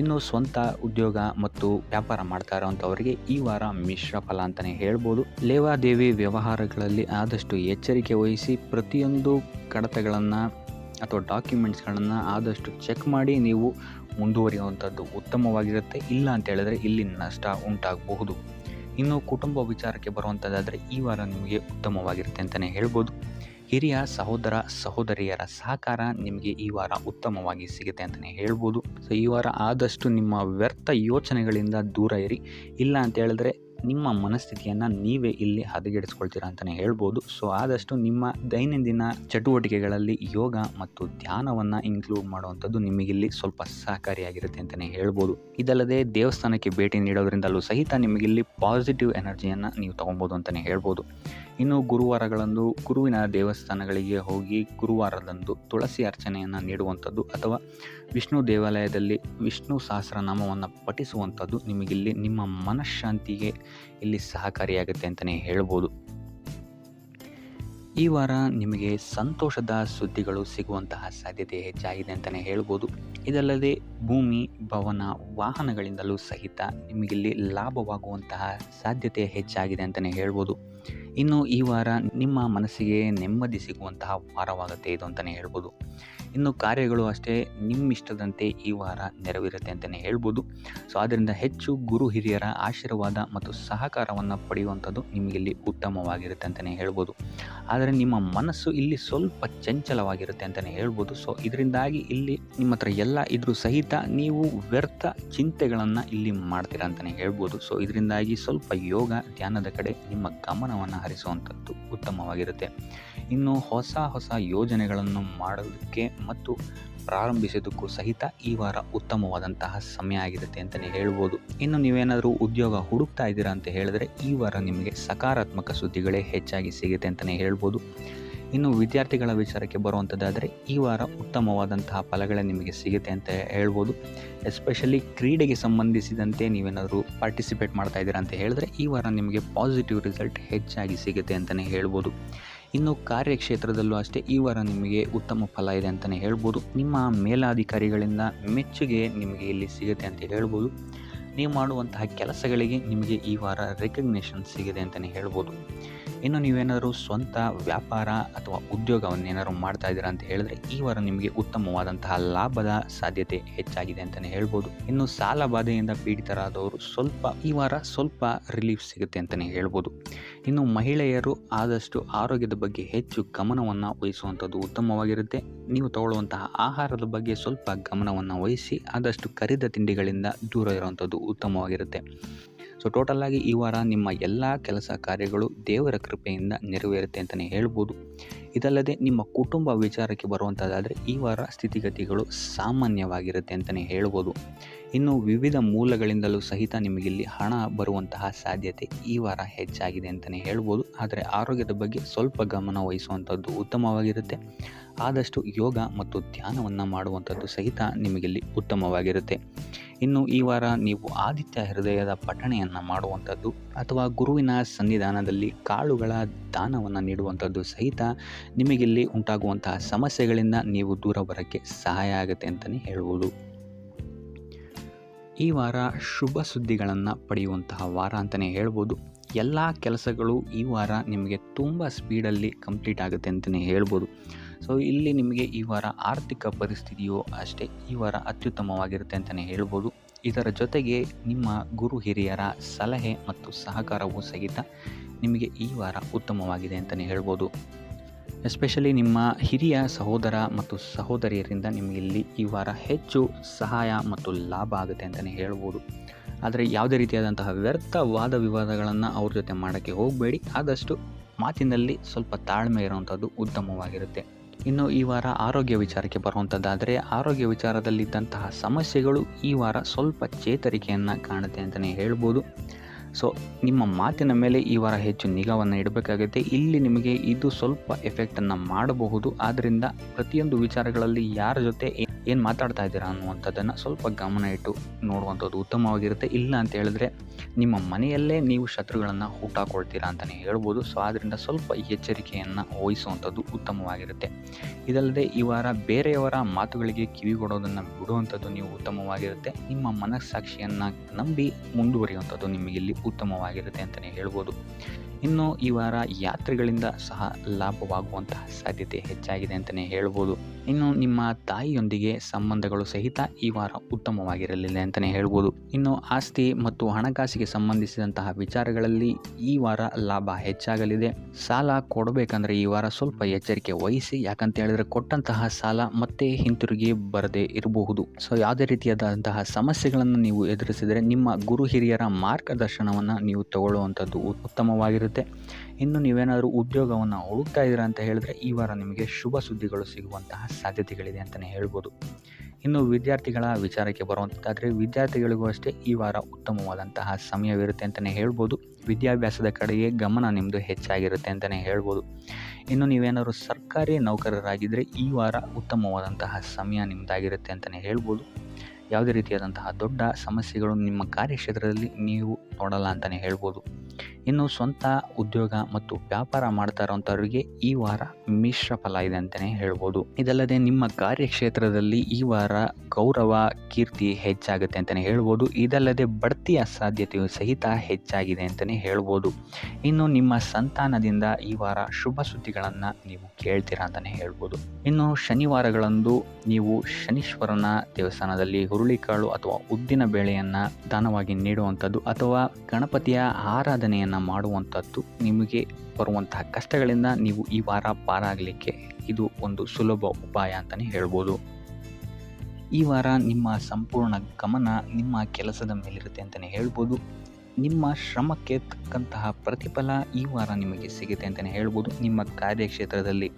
ಇನ್ನು ಸ್ವಂತ ಉದ್ಯೋಗ ಮತ್ತು ವ್ಯಾಪಾರ ಮಾಡ್ತಾ ಇರೋವಂಥವರಿಗೆ ಈ ವಾರ ಮಿಶ್ರ ಫಲ ಅಂತಲೇ ಹೇಳ್ಬೋದು. ಲೇವಾದೇವಿ ವ್ಯವಹಾರಗಳಲ್ಲಿ ಆದಷ್ಟು ಎಚ್ಚರಿಕೆ ವಹಿಸಿ ಪ್ರತಿಯೊಂದು ಕಡತಗಳನ್ನು ಅಥವಾ ಡಾಕ್ಯುಮೆಂಟ್ಸ್ಗಳನ್ನು ಆದಷ್ಟು ಚೆಕ್ ಮಾಡಿ ನೀವು ಮುಂದುವರಿಯುವಂಥದ್ದು ಉತ್ತಮವಾಗಿರುತ್ತೆ. ಇಲ್ಲ ಅಂತ ಹೇಳಿದ್ರೆ ಇಲ್ಲಿ ನಷ್ಟ ಉಂಟಾಗಬಹುದು. ಇನ್ನು ಕುಟುಂಬ ವಿಚಾರಕ್ಕೆ ಬರುವಂಥದ್ದಾದರೆ ಈ ವಾರ ನಿಮಗೆ ಉತ್ತಮವಾಗಿರುತ್ತೆ ಅಂತಲೇ ಹೇಳ್ಬೋದು. ಹಿರಿಯ ಸಹೋದರ ಸಹೋದರಿಯರ ಸಹಕಾರ ನಿಮಗೆ ಈ ವಾರ ಉತ್ತಮವಾಗಿ ಸಿಗುತ್ತೆ ಅಂತಲೇ ಹೇಳ್ಬೋದು. ಸೊ ಈ ವಾರ ಆದಷ್ಟು ನಿಮ್ಮ ವ್ಯರ್ಥ ಯೋಚನೆಗಳಿಂದ ದೂರ ಇರಿ. ಇಲ್ಲ ಅಂತ ಹೇಳಿದ್ರೆ ನಿಮ್ಮ ಮನಸ್ಥಿತಿಯನ್ನು ನೀವೇ ಇಲ್ಲಿ ಹದಗೆಡಿಸ್ಕೊಳ್ತೀರಾ ಅಂತಲೇ ಹೇಳ್ಬೋದು. ಸೊ ಆದಷ್ಟು ನಿಮ್ಮ ದೈನಂದಿನ ಚಟುವಟಿಕೆಗಳಲ್ಲಿ ಯೋಗ ಮತ್ತು ಧ್ಯಾನವನ್ನು ಇನ್ಕ್ಲೂಡ್ ಮಾಡುವಂಥದ್ದು ನಿಮಗಿಲ್ಲಿ ಸ್ವಲ್ಪ ಸಹಕಾರಿಯಾಗಿರುತ್ತೆ ಅಂತಲೇ ಹೇಳ್ಬೋದು. ಇದಲ್ಲದೆ ದೇವಸ್ಥಾನಕ್ಕೆ ಭೇಟಿ ನೀಡೋದ್ರಿಂದಲೂ ಸಹಿತ ನಿಮಗಿಲ್ಲಿ ಪಾಸಿಟಿವ್ ಎನರ್ಜಿಯನ್ನು ನೀವು ತೊಗೊಬೋದು ಅಂತಲೇ ಹೇಳ್ಬೋದು. ಇನ್ನು ಗುರುವಾರಗಳಂದು ಗುರುವಿನ ದೇವಸ್ಥಾನಗಳಿಗೆ ಹೋಗಿ ಗುರುವಾರದಂದು ತುಳಸಿ ಅರ್ಚನೆಯನ್ನು ನೀಡುವಂಥದ್ದು ಅಥವಾ ವಿಷ್ಣು ದೇವಾಲಯದಲ್ಲಿ ವಿಷ್ಣು ಸಹಸ್ರನಾಮವನ್ನು ಪಠಿಸುವಂಥದ್ದು ನಿಮಗಿಲ್ಲಿ ನಿಮ್ಮ ಮನಃಶಾಂತಿಗೆ ಇಲ್ಲಿ ಸಹಕಾರಿಯಾಗುತ್ತೆ ಅಂತಲೇ ಹೇಳ್ಬೋದು. ಈ ವಾರ ನಿಮಗೆ ಸಂತೋಷದ ಸುದ್ದಿಗಳು ಸಿಗುವಂತಹ ಸಾಧ್ಯತೆ ಹೆಚ್ಚಾಗಿದೆ ಅಂತಲೇ ಹೇಳ್ಬೋದು. ಇದಲ್ಲದೆ ಭೂಮಿ, ಭವನ, ವಾಹನಗಳಿಂದಲೂ ಸಹಿತ ನಿಮಗಿಲ್ಲಿ ಲಾಭವಾಗುವಂತಹ ಸಾಧ್ಯತೆ ಹೆಚ್ಚಾಗಿದೆ ಅಂತಲೇ ಹೇಳ್ಬೋದು. ಇನ್ನು ಈ ವಾರ ನಿಮ್ಮ ಮನಸ್ಸಿಗೆ ನೆಮ್ಮದಿ ಸಿಗುವಂತಹ ವಾರವಾಗುತ್ತೆ ಇದು ಅಂತಲೇ ಹೇಳ್ಬೋದು. ಇನ್ನು ಕಾರ್ಯಗಳು ಅಷ್ಟೇ ನಿಮ್ಮಿಷ್ಟದಂತೆ ಈ ವಾರ ನೆರವೇರುತ್ತೆ ಅಂತಲೇ ಹೇಳ್ಬೋದು. ಸೊ ಆದ್ದರಿಂದ ಹೆಚ್ಚು ಗುರು ಹಿರಿಯರ ಆಶೀರ್ವಾದ ಮತ್ತು ಸಹಕಾರವನ್ನು ಪಡೆಯುವಂಥದ್ದು ನಿಮಗಿಲ್ಲಿ ಉತ್ತಮವಾಗಿರುತ್ತೆ ಅಂತಲೇ ಹೇಳ್ಬೋದು. ಆದರೆ ನಿಮ್ಮ ಮನಸ್ಸು ಇಲ್ಲಿ ಸ್ವಲ್ಪ ಚಂಚಲವಾಗಿರುತ್ತೆ ಅಂತಲೇ ಹೇಳ್ಬೋದು. ಸೊ ಇದರಿಂದಾಗಿ ಇಲ್ಲಿ ನಿಮ್ಮ ಹತ್ರ ಎಲ್ಲ ಇದ್ರೂ ಸಹಿತ ನೀವು ವ್ಯರ್ಥ ಚಿಂತೆಗಳನ್ನು ಇಲ್ಲಿ ಮಾಡ್ತೀರಾ ಅಂತಲೇ ಹೇಳ್ಬೋದು. ಸೊ ಇದರಿಂದಾಗಿ ಸ್ವಲ್ಪ ಯೋಗ ಧ್ಯಾನದ ಕಡೆ ನಿಮ್ಮ ಗಮನವನ್ನು ಹರಿಸುವಂಥದ್ದು ಉತ್ತಮವಾಗಿರುತ್ತೆ. ಇನ್ನು ಹೊಸ ಯೋಜನೆಗಳನ್ನು ಮಾಡೋದಕ್ಕೆ ಮತ್ತು ಪ್ರಾರಂಭಿಸೋದಕ್ಕೂ ಸಹಿತ ಈ ವಾರ ಉತ್ತಮವಾದಂತಹ ಸಮಯ ಆಗಿರುತ್ತೆ ಅಂತಲೇ ಹೇಳ್ಬೋದು. ಇನ್ನು ನೀವೇನಾದರೂ ಉದ್ಯೋಗ ಹುಡುಕ್ತಾ ಇದ್ದೀರಾ ಅಂತ ಹೇಳಿದ್ರೆ ಈ ವಾರ ನಿಮಗೆ ಸಕಾರಾತ್ಮಕ ಸುದ್ದಿಗಳೇ ಹೆಚ್ಚಾಗಿ ಸಿಗುತ್ತೆ ಅಂತಲೇ ಹೇಳ್ಬೋದು. ಇನ್ನು ವಿದ್ಯಾರ್ಥಿಗಳ ವಿಚಾರಕ್ಕೆ ಬರುವಂಥದ್ದಾದರೆ ಈ ವಾರ ಉತ್ತಮವಾದಂತಹ ಫಲಗಳೇ ನಿಮಗೆ ಸಿಗುತ್ತೆ ಅಂತ ಹೇಳ್ಬೋದು. ಎಸ್ಪೆಷಲಿ ಕ್ರೀಡೆಗೆ ಸಂಬಂಧಿಸಿದಂತೆ ನೀವೇನಾದರೂ ಪಾರ್ಟಿಸಿಪೇಟ್ ಮಾಡ್ತಾ ಇದ್ದೀರಾ ಅಂತ ಹೇಳಿದ್ರೆ ಈ ವಾರ ನಿಮಗೆ ಪಾಸಿಟಿವ್ ರಿಸಲ್ಟ್ ಹೆಚ್ಚಾಗಿ ಸಿಗುತ್ತೆ ಅಂತಲೇ ಹೇಳ್ಬೋದು. ಇನ್ನು ಕಾರ್ಯಕ್ಷೇತ್ರದಲ್ಲೂ ಅಷ್ಟೇ ಈ ವಾರ ನಿಮಗೆ ಉತ್ತಮ ಫಲ ಇದೆ ಅಂತಲೇ ಹೇಳ್ಬೋದು. ನಿಮ್ಮ ಮೇಲಾಧಿಕಾರಿಗಳಿಂದ ಮೆಚ್ಚುಗೆ ನಿಮಗೆ ಇಲ್ಲಿ ಸಿಗುತ್ತೆ ಅಂತ ಹೇಳ್ಬೋದು. ನೀವು ಮಾಡುವಂತಹ ಕೆಲಸಗಳಿಗೆ ನಿಮಗೆ ಈ ವಾರ ರೆಕಗ್ನೇಷನ್ ಸಿಗಿದೆ ಅಂತಲೇ ಹೇಳ್ಬೋದು. ಇನ್ನು ನೀವೇನಾದರೂ ಸ್ವಂತ ವ್ಯಾಪಾರ ಅಥವಾ ಉದ್ಯೋಗವನ್ನೇನಾದ್ರು ಮಾಡ್ತಾ ಇದ್ದೀರಾ ಅಂತ ಹೇಳಿದ್ರೆ ಈ ವಾರ ನಿಮಗೆ ಉತ್ತಮವಾದಂತಹ ಲಾಭದ ಸಾಧ್ಯತೆ ಹೆಚ್ಚಾಗಿದೆ ಅಂತಲೇ ಹೇಳ್ಬೋದು. ಇನ್ನು ಸಾಲ ಬಾಧೆಯಿಂದ ಪೀಡಿತರಾದವರು ಈ ವಾರ ಸ್ವಲ್ಪ ರಿಲೀಫ್ ಸಿಗುತ್ತೆ ಅಂತಲೇ ಹೇಳ್ಬೋದು. ಇನ್ನು ಮಹಿಳೆಯರು ಆದಷ್ಟು ಆರೋಗ್ಯದ ಬಗ್ಗೆ ಹೆಚ್ಚು ಗಮನವನ್ನು ವಹಿಸುವಂಥದ್ದು ಉತ್ತಮವಾಗಿರುತ್ತೆ. ನೀವು ತಗೊಳ್ಳುವಂತಹ ಆಹಾರದ ಬಗ್ಗೆ ಸ್ವಲ್ಪ ಗಮನವನ್ನು ವಹಿಸಿ ಆದಷ್ಟು ಕರಿದ ತಿಂಡಿಗಳಿಂದ ದೂರ ಇರುವಂಥದ್ದು ಉತ್ತಮವಾಗಿರುತ್ತೆ. ಸೊ ಟೋಟಲಾಗಿ ಈ ವಾರ ನಿಮ್ಮ ಎಲ್ಲ ಕೆಲಸ ಕಾರ್ಯಗಳು ದೇವರ ಕೃಪೆಯಿಂದ ನೆರವೇರುತ್ತೆ ಅಂತಲೇ ಹೇಳ್ಬೋದು. ಇದಲ್ಲದೆ ನಿಮ್ಮ ಕುಟುಂಬ ವಿಚಾರಕ್ಕೆ ಬರುವಂಥದ್ದಾದರೆ ಈ ವಾರ ಸ್ಥಿತಿಗತಿಗಳು ಸಾಮಾನ್ಯವಾಗಿರುತ್ತೆ ಅಂತಲೇ ಹೇಳ್ಬೋದು. ಇನ್ನು ವಿವಿಧ ಮೂಲಗಳಿಂದಲೂ ಸಹಿತ ನಿಮಗಿಲ್ಲಿ ಹಣ ಬರುವಂತಹ ಸಾಧ್ಯತೆ ಈ ವಾರ ಹೆಚ್ಚಾಗಿದೆ ಅಂತಲೇ ಹೇಳ್ಬೋದು. ಆದರೆ ಆರೋಗ್ಯದ ಬಗ್ಗೆ ಸ್ವಲ್ಪ ಗಮನ ವಹಿಸುವಂಥದ್ದು ಉತ್ತಮವಾಗಿರುತ್ತೆ. ಆದಷ್ಟು ಯೋಗ ಮತ್ತು ಧ್ಯಾನವನ್ನು ಮಾಡುವಂಥದ್ದು ಸಹಿತ ನಿಮಗಿಲ್ಲಿ ಉತ್ತಮವಾಗಿರುತ್ತೆ. ಇನ್ನು ಈ ವಾರ ನೀವು ಆದಿತ್ಯ ಹೃದಯದ ಪಠಣೆಯನ್ನು ಮಾಡುವಂಥದ್ದು ಅಥವಾ ಗುರುವಿನ ಸನ್ನಿಧಾನದಲ್ಲಿ ಕಾಳುಗಳ ದಾನವನ್ನು ನೀಡುವಂಥದ್ದು ಸಹಿತ ನಿಮಗಿಲ್ಲಿ ಉಂಟಾಗುವಂತಹ ಸಮಸ್ಯೆಗಳಿಂದ ನೀವು ದೂರ ಬರೋಕ್ಕೆ ಸಹಾಯ ಆಗುತ್ತೆ ಅಂತಲೇ ಹೇಳ್ಬೋದು. ಈ ವಾರ ಶುಭ ಸುದ್ದಿಗಳನ್ನು ಪಡೆಯುವಂತಹ ವಾರ ಅಂತಲೇ ಹೇಳ್ಬೋದು. ಎಲ್ಲ ಕೆಲಸಗಳು ಈ ವಾರ ನಿಮಗೆ ತುಂಬ ಸ್ಪೀಡಲ್ಲಿ ಕಂಪ್ಲೀಟ್ ಆಗುತ್ತೆ ಅಂತಲೇ ಹೇಳ್ಬೋದು. ಸೊ ಇಲ್ಲಿ ನಿಮಗೆ ಈ ವಾರ ಆರ್ಥಿಕ ಪರಿಸ್ಥಿತಿಯು ಅಷ್ಟೇ ಈ ವಾರ ಅತ್ಯುತ್ತಮವಾಗಿರುತ್ತೆ ಅಂತಲೇ ಹೇಳ್ಬೋದು. ಇದರ ಜೊತೆಗೆ ನಿಮ್ಮ ಗುರು ಹಿರಿಯರ ಸಲಹೆ ಮತ್ತು ಸಹಕಾರವೂ ಸಹಿತ ನಿಮಗೆ ಈ ವಾರ ಉತ್ತಮವಾಗಿದೆ ಅಂತಲೇ ಹೇಳ್ಬೋದು. ಎಸ್ಪೆಷಲಿ ನಿಮ್ಮ ಹಿರಿಯ ಸಹೋದರ ಮತ್ತು ಸಹೋದರಿಯರಿಂದ ನಿಮಗಿಲ್ಲಿ ಈ ವಾರ ಹೆಚ್ಚು ಸಹಾಯ ಮತ್ತು ಲಾಭ ಆಗುತ್ತೆ ಅಂತಲೇ ಹೇಳ್ಬೋದು. ಆದರೆ ಯಾವುದೇ ರೀತಿಯಾದಂತಹ ವ್ಯರ್ಥ ವಾದ ವಿವಾದಗಳನ್ನು ಅವ್ರ ಜೊತೆ ಮಾಡೋಕ್ಕೆ ಹೋಗಬೇಡಿ. ಆದಷ್ಟು ಮಾತಿನಲ್ಲಿ ಸ್ವಲ್ಪ ತಾಳ್ಮೆ ಇರುವಂಥದ್ದು ಉತ್ತಮವಾಗಿರುತ್ತೆ. ಇನ್ನು ಈ ವಾರ ಆರೋಗ್ಯ ವಿಚಾರಕ್ಕೆ ಬರುವಂಥದ್ದಾದರೆ ಆರೋಗ್ಯ ವಿಚಾರದಲ್ಲಿದ್ದಂತಹ ಸಮಸ್ಯೆಗಳು ಈ ವಾರ ಸ್ವಲ್ಪ ಚೇತರಿಕೆಯನ್ನು ಕಾಣುತ್ತೆ ಅಂತಲೇ ಹೇಳ್ಬೋದು. ಸೊ ನಿಮ್ಮ ಮಾತಿನ ಮೇಲೆ ಈ ವಾರ ಹೆಚ್ಚು ನಿಗಾವನ್ನು ಇಡಬೇಕಾಗುತ್ತೆ. ಇಲ್ಲಿ ನಿಮಗೆ ಇದು ಸ್ವಲ್ಪ ಎಫೆಕ್ಟನ್ನು ಮಾಡಬಹುದು. ಆದ್ದರಿಂದ ಪ್ರತಿಯೊಂದು ವಿಚಾರಗಳಲ್ಲಿ ಯಾರ ಜೊತೆ ಏನು ಮಾತಾಡ್ತಾ ಇದ್ದೀರಾ ಅನ್ನುವಂಥದ್ದನ್ನು ಸ್ವಲ್ಪ ಗಮನ ಇಟ್ಟು ನೋಡುವಂಥದ್ದು ಉತ್ತಮವಾಗಿರುತ್ತೆ. ಇಲ್ಲ ಅಂತ ಹೇಳಿದ್ರೆ ನಿಮ್ಮ ಮನೆಯಲ್ಲೇ ನೀವು ಶತ್ರುಗಳನ್ನು ಹುಟ್ಟಾಕೊಳ್ತೀರಾ ಅಂತಲೇ ಹೇಳ್ಬೋದು. ಸೊ ಆದ್ದರಿಂದ ಸ್ವಲ್ಪ ಎಚ್ಚರಿಕೆಯನ್ನು ವಹಿಸುವಂಥದ್ದು ಉತ್ತಮವಾಗಿರುತ್ತೆ. ಇದಲ್ಲದೆ ಈ ವಾರ ಬೇರೆಯವರ ಮಾತುಗಳಿಗೆ ಕಿವಿಗೊಡೋದನ್ನು ಬಿಡುವಂಥದ್ದು ನೀವು ಉತ್ತಮವಾಗಿರುತ್ತೆ. ನಿಮ್ಮ ಮನಸ್ಸಾಕ್ಷಿಯನ್ನು ನಂಬಿ ಮುಂದುವರಿಯುವಂಥದ್ದು ನಿಮಗಿಲ್ಲಿ ಉತ್ತಮವಾಗಿರುತ್ತೆ ಅಂತಲೇ ಹೇಳ್ಬೋದು. ಇನ್ನು ಈ ವಾರ ಯಾತ್ರೆಗಳಿಂದ ಸಹ ಲಾಭವಾಗುವಂತಹ ಸಾಧ್ಯತೆ ಹೆಚ್ಚಾಗಿದೆ ಅಂತಲೇ ಹೇಳ್ಬೋದು. ಇನ್ನು ನಿಮ್ಮ ತಾಯಿಯೊಂದಿಗೆ ಸಂಬಂಧಗಳು ಸಹಿತ ಈ ವಾರ ಉತ್ತಮವಾಗಿರಲಿಲ್ಲ ಅಂತಲೇ ಹೇಳ್ಬೋದು. ಇನ್ನು ಆಸ್ತಿ ಮತ್ತು ಹಣಕಾಸಿಗೆ ಸಂಬಂಧಿಸಿದಂತಹ ವಿಚಾರಗಳಲ್ಲಿ ಈ ವಾರ ಲಾಭ ಹೆಚ್ಚಾಗಲಿದೆ. ಸಾಲ ಕೊಡಬೇಕಂದ್ರೆ ಈ ವಾರ ಸ್ವಲ್ಪ ಎಚ್ಚರಿಕೆ ವಹಿಸಿ. ಯಾಕಂತ ಹೇಳಿದ್ರೆ ಕೊಟ್ಟಂತಹ ಸಾಲ ಮತ್ತೆ ಹಿಂತಿರುಗಿ ಬರದೇ ಇರಬಹುದು. ಸೊ ಯಾವುದೇ ರೀತಿಯಾದಂತಹ ಸಮಸ್ಯೆಗಳನ್ನು ನೀವು ಎದುರಿಸಿದರೆ ನಿಮ್ಮ ಗುರು ಹಿರಿಯರ ಮಾರ್ಗದರ್ಶನವನ್ನು ನೀವು ತಗೊಳ್ಳುವಂಥದ್ದು ಉತ್ತಮವಾಗಿರುತ್ತೆ. ಇನ್ನು ನೀವೇನಾದರೂ ಉದ್ಯೋಗವನ್ನು ಹುಡುಕ್ತಾ ಇದ್ದೀರಾ ಅಂತ ಹೇಳಿದ್ರೆ ಈ ವಾರ ನಿಮಗೆ ಶುಭ ಸುದ್ದಿಗಳು ಸಿಗುವಂತಹ ಸಾಧ್ಯತೆಗಳಿದೆ ಅಂತಲೇ ಹೇಳ್ಬೋದು. ಇನ್ನು ವಿದ್ಯಾರ್ಥಿಗಳ ವಿಚಾರಕ್ಕೆ ಬರುವಂಥದ್ದಾದರೆ ವಿದ್ಯಾರ್ಥಿಗಳಿಗೂ ಅಷ್ಟೇ ಈ ವಾರ ಉತ್ತಮವಾದಂತಹ ಸಮಯವಿರುತ್ತೆ ಅಂತಲೇ ಹೇಳ್ಬೋದು. ವಿದ್ಯಾಭ್ಯಾಸದ ಕಡೆಗೆ ಗಮನ ನಿಮ್ಮದು ಹೆಚ್ಚಾಗಿರುತ್ತೆ ಅಂತಲೇ ಹೇಳ್ಬೋದು. ಇನ್ನು ನೀವೇನಾದರೂ ಸರ್ಕಾರಿ ನೌಕರರಾಗಿದ್ದರೆ ಈ ವಾರ ಉತ್ತಮವಾದಂತಹ ಸಮಯ ನಿಮ್ಮದಾಗಿರುತ್ತೆ ಅಂತಲೇ ಹೇಳ್ಬೋದು. ಯಾವುದೇ ರೀತಿಯಾದಂತಹ ದೊಡ್ಡ ಸಮಸ್ಯೆಗಳು ನಿಮ್ಮ ಕಾರ್ಯಕ್ಷೇತ್ರದಲ್ಲಿ ನೀವು ನೋಡಲ್ಲ ಅಂತಲೇ ಹೇಳ್ಬೋದು. ಇನ್ನು ಸ್ವಂತ ಉದ್ಯೋಗ ಮತ್ತು ವ್ಯಾಪಾರ ಮಾಡ್ತಾ ಇರೋಂಥವ್ರಿಗೆ ಈ ವಾರ ಮಿಶ್ರ ಫಲ ಇದೆ ಅಂತಲೇ ಹೇಳ್ಬೋದು. ಇದಲ್ಲದೆ ನಿಮ್ಮ ಕಾರ್ಯಕ್ಷೇತ್ರದಲ್ಲಿ ಈ ವಾರ ಗೌರವ ಕೀರ್ತಿ ಹೆಚ್ಚಾಗುತ್ತೆ ಅಂತಲೇ ಹೇಳ್ಬೋದು. ಇದಲ್ಲದೆ ಬಡ್ತಿಯ ಸಾಧ್ಯತೆಯು ಸಹಿತ ಹೆಚ್ಚಾಗಿದೆ ಅಂತಲೇ ಹೇಳ್ಬೋದು. ಇನ್ನು ನಿಮ್ಮ ಸಂತಾನದಿಂದ ಈ ವಾರ ಶುಭ ಸುದ್ದಿಗಳನ್ನು ನೀವು ಕೇಳ್ತೀರಾ ಅಂತಲೇ ಹೇಳ್ಬೋದು. ಇನ್ನು ಶನಿವಾರಗಳಂದು ನೀವು ಶನೀಶ್ವರನ ದೇವಸ್ಥಾನದಲ್ಲಿ ಹುರುಳಿಕಾಳು ಅಥವಾ ಉದ್ದಿನ ಬೇಳೆಯನ್ನು ದಾನವಾಗಿ ನೀಡುವಂಥದ್ದು ಅಥವಾ ಗಣಪತಿಯ ಆರಾಧನೆಯನ್ನು ಮಾಡುವಂಥದ್ದು ನಿಮಗೆ ಬರುವಂತಹ ಕಷ್ಟಗಳಿಂದ ನೀವು ಈ ವಾರ ಪಾರಾಗಲಿಕ್ಕೆ ಇದು ಒಂದು ಸುಲಭ ಉಪಾಯ ಅಂತಲೇ ಹೇಳ್ಬೋದು. ಈ ವಾರ ನಿಮ್ಮ ಸಂಪೂರ್ಣ ಗಮನ ನಿಮ್ಮ ಕೆಲಸದ ಮೇಲಿರುತ್ತೆ ಅಂತಲೇ ಹೇಳ್ಬೋದು. ನಿಮ್ಮ ಶ್ರಮಕ್ಕೆ ತಕ್ಕಂತಹ ಪ್ರತಿಫಲ ಈ ವಾರ ನಿಮಗೆ ಸಿಗುತ್ತೆ ಅಂತಲೇ ಹೇಳ್ಬೋದು ನಿಮ್ಮ ಕಾರ್ಯಕ್ಷೇತ್ರದಲ್ಲಿ.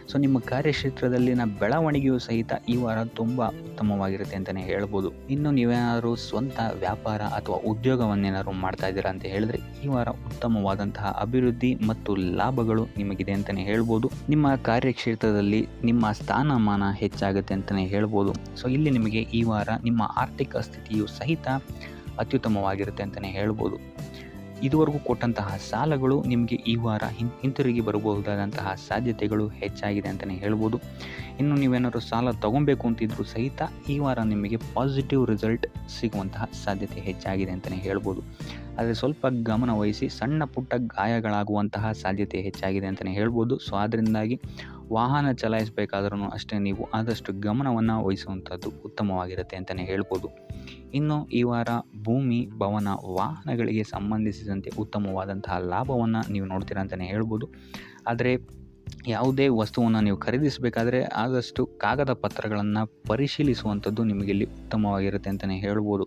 ಸೊ ನಿಮ್ಮ ಕಾರ್ಯಕ್ಷೇತ್ರದಲ್ಲಿನ ಬೆಳವಣಿಗೆಯೂ ಸಹಿತ ಈ ವಾರ ತುಂಬ ಉತ್ತಮವಾಗಿರುತ್ತೆ ಅಂತಲೇ ಹೇಳ್ಬೋದು. ಇನ್ನು ನೀವೇನಾದರೂ ಸ್ವಂತ ವ್ಯಾಪಾರ ಅಥವಾ ಉದ್ಯೋಗವನ್ನೇನಾದ್ರು ಮಾಡ್ತಾ ಇದ್ದೀರಾ ಅಂತ ಹೇಳಿದ್ರೆ ಈ ವಾರ ಉತ್ತಮವಾದಂತಹ ಅಭಿವೃದ್ಧಿ ಮತ್ತು ಲಾಭಗಳು ನಿಮಗಿದೆ ಅಂತಲೇ ಹೇಳ್ಬೋದು. ನಿಮ್ಮ ಕಾರ್ಯಕ್ಷೇತ್ರದಲ್ಲಿ ನಿಮ್ಮ ಸ್ಥಾನಮಾನ ಹೆಚ್ಚಾಗುತ್ತೆ ಅಂತಲೇ ಹೇಳ್ಬೋದು. ಸೊ ಇಲ್ಲಿ ನಿಮಗೆ ಈ ವಾರ ನಿಮ್ಮ ಆರ್ಥಿಕ ಸ್ಥಿತಿಯು ಸಹಿತ ಅತ್ಯುತ್ತಮವಾಗಿರುತ್ತೆ ಅಂತಲೇ ಹೇಳ್ಬೋದು. ಇದುವರೆಗೂ ಕೊಟ್ಟಂತಹ ಸಾಲಗಳು ನಿಮಗೆ ಈ ವಾರ ಹಿಂತಿರುಗಿ ಬರಬಹುದಾದಂತಹ ಸಾಧ್ಯತೆಗಳು ಹೆಚ್ಚಾಗಿದೆ ಅಂತಲೇ ಹೇಳ್ಬೋದು. ಇನ್ನು ನೀವೇನಾದ್ರು ಸಾಲ ತೊಗೊಬೇಕು ಅಂತಿದ್ರೂ ಸಹಿತ ಈ ವಾರ ನಿಮಗೆ ಪಾಸಿಟಿವ್ ರಿಸಲ್ಟ್ ಸಿಗುವಂತಹ ಸಾಧ್ಯತೆ ಹೆಚ್ಚಾಗಿದೆ ಅಂತಲೇ ಹೇಳ್ಬೋದು. ಆದರೆ ಸ್ವಲ್ಪ ಗಮನ ವಹಿಸಿ, ಸಣ್ಣ ಪುಟ್ಟ ಗಾಯಗಳಾಗುವಂತಹ ಸಾಧ್ಯತೆ ಹೆಚ್ಚಾಗಿದೆ ಅಂತಲೇ ಹೇಳ್ಬೋದು. ಸೊ ಅದರಿಂದಾಗಿ ವಾಹನ ಚಲಾಯಿಸಬೇಕಾದ್ರೂ ಅಷ್ಟೇ ನೀವು ಆದಷ್ಟು ಗಮನವನ್ನು ವಹಿಸುವಂಥದ್ದು ಉತ್ತಮವಾಗಿರುತ್ತೆ ಅಂತಲೇ ಹೇಳ್ಬೋದು. ಇನ್ನು ಈ ವಾರ ಭೂಮಿ, ಭವನ, ವಾಹನಗಳಿಗೆ ಸಂಬಂಧಿಸಿದಂತೆ ಉತ್ತಮವಾದಂತಹ ಲಾಭವನ್ನು ನೀವು ನೋಡ್ತೀರಾ ಅಂತಲೇ ಹೇಳ್ಬೋದು. ಆದರೆ ಯಾವುದೇ ವಸ್ತುವನ್ನು ನೀವು ಖರೀದಿಸಬೇಕಾದ್ರೆ ಆದಷ್ಟು ಕಾಗದ ಪತ್ರಗಳನ್ನು ಪರಿಶೀಲಿಸುವಂಥದ್ದು ನಿಮಗಿಲ್ಲಿ ಉತ್ತಮವಾಗಿರುತ್ತೆ ಅಂತಲೇ ಹೇಳ್ಬೋದು.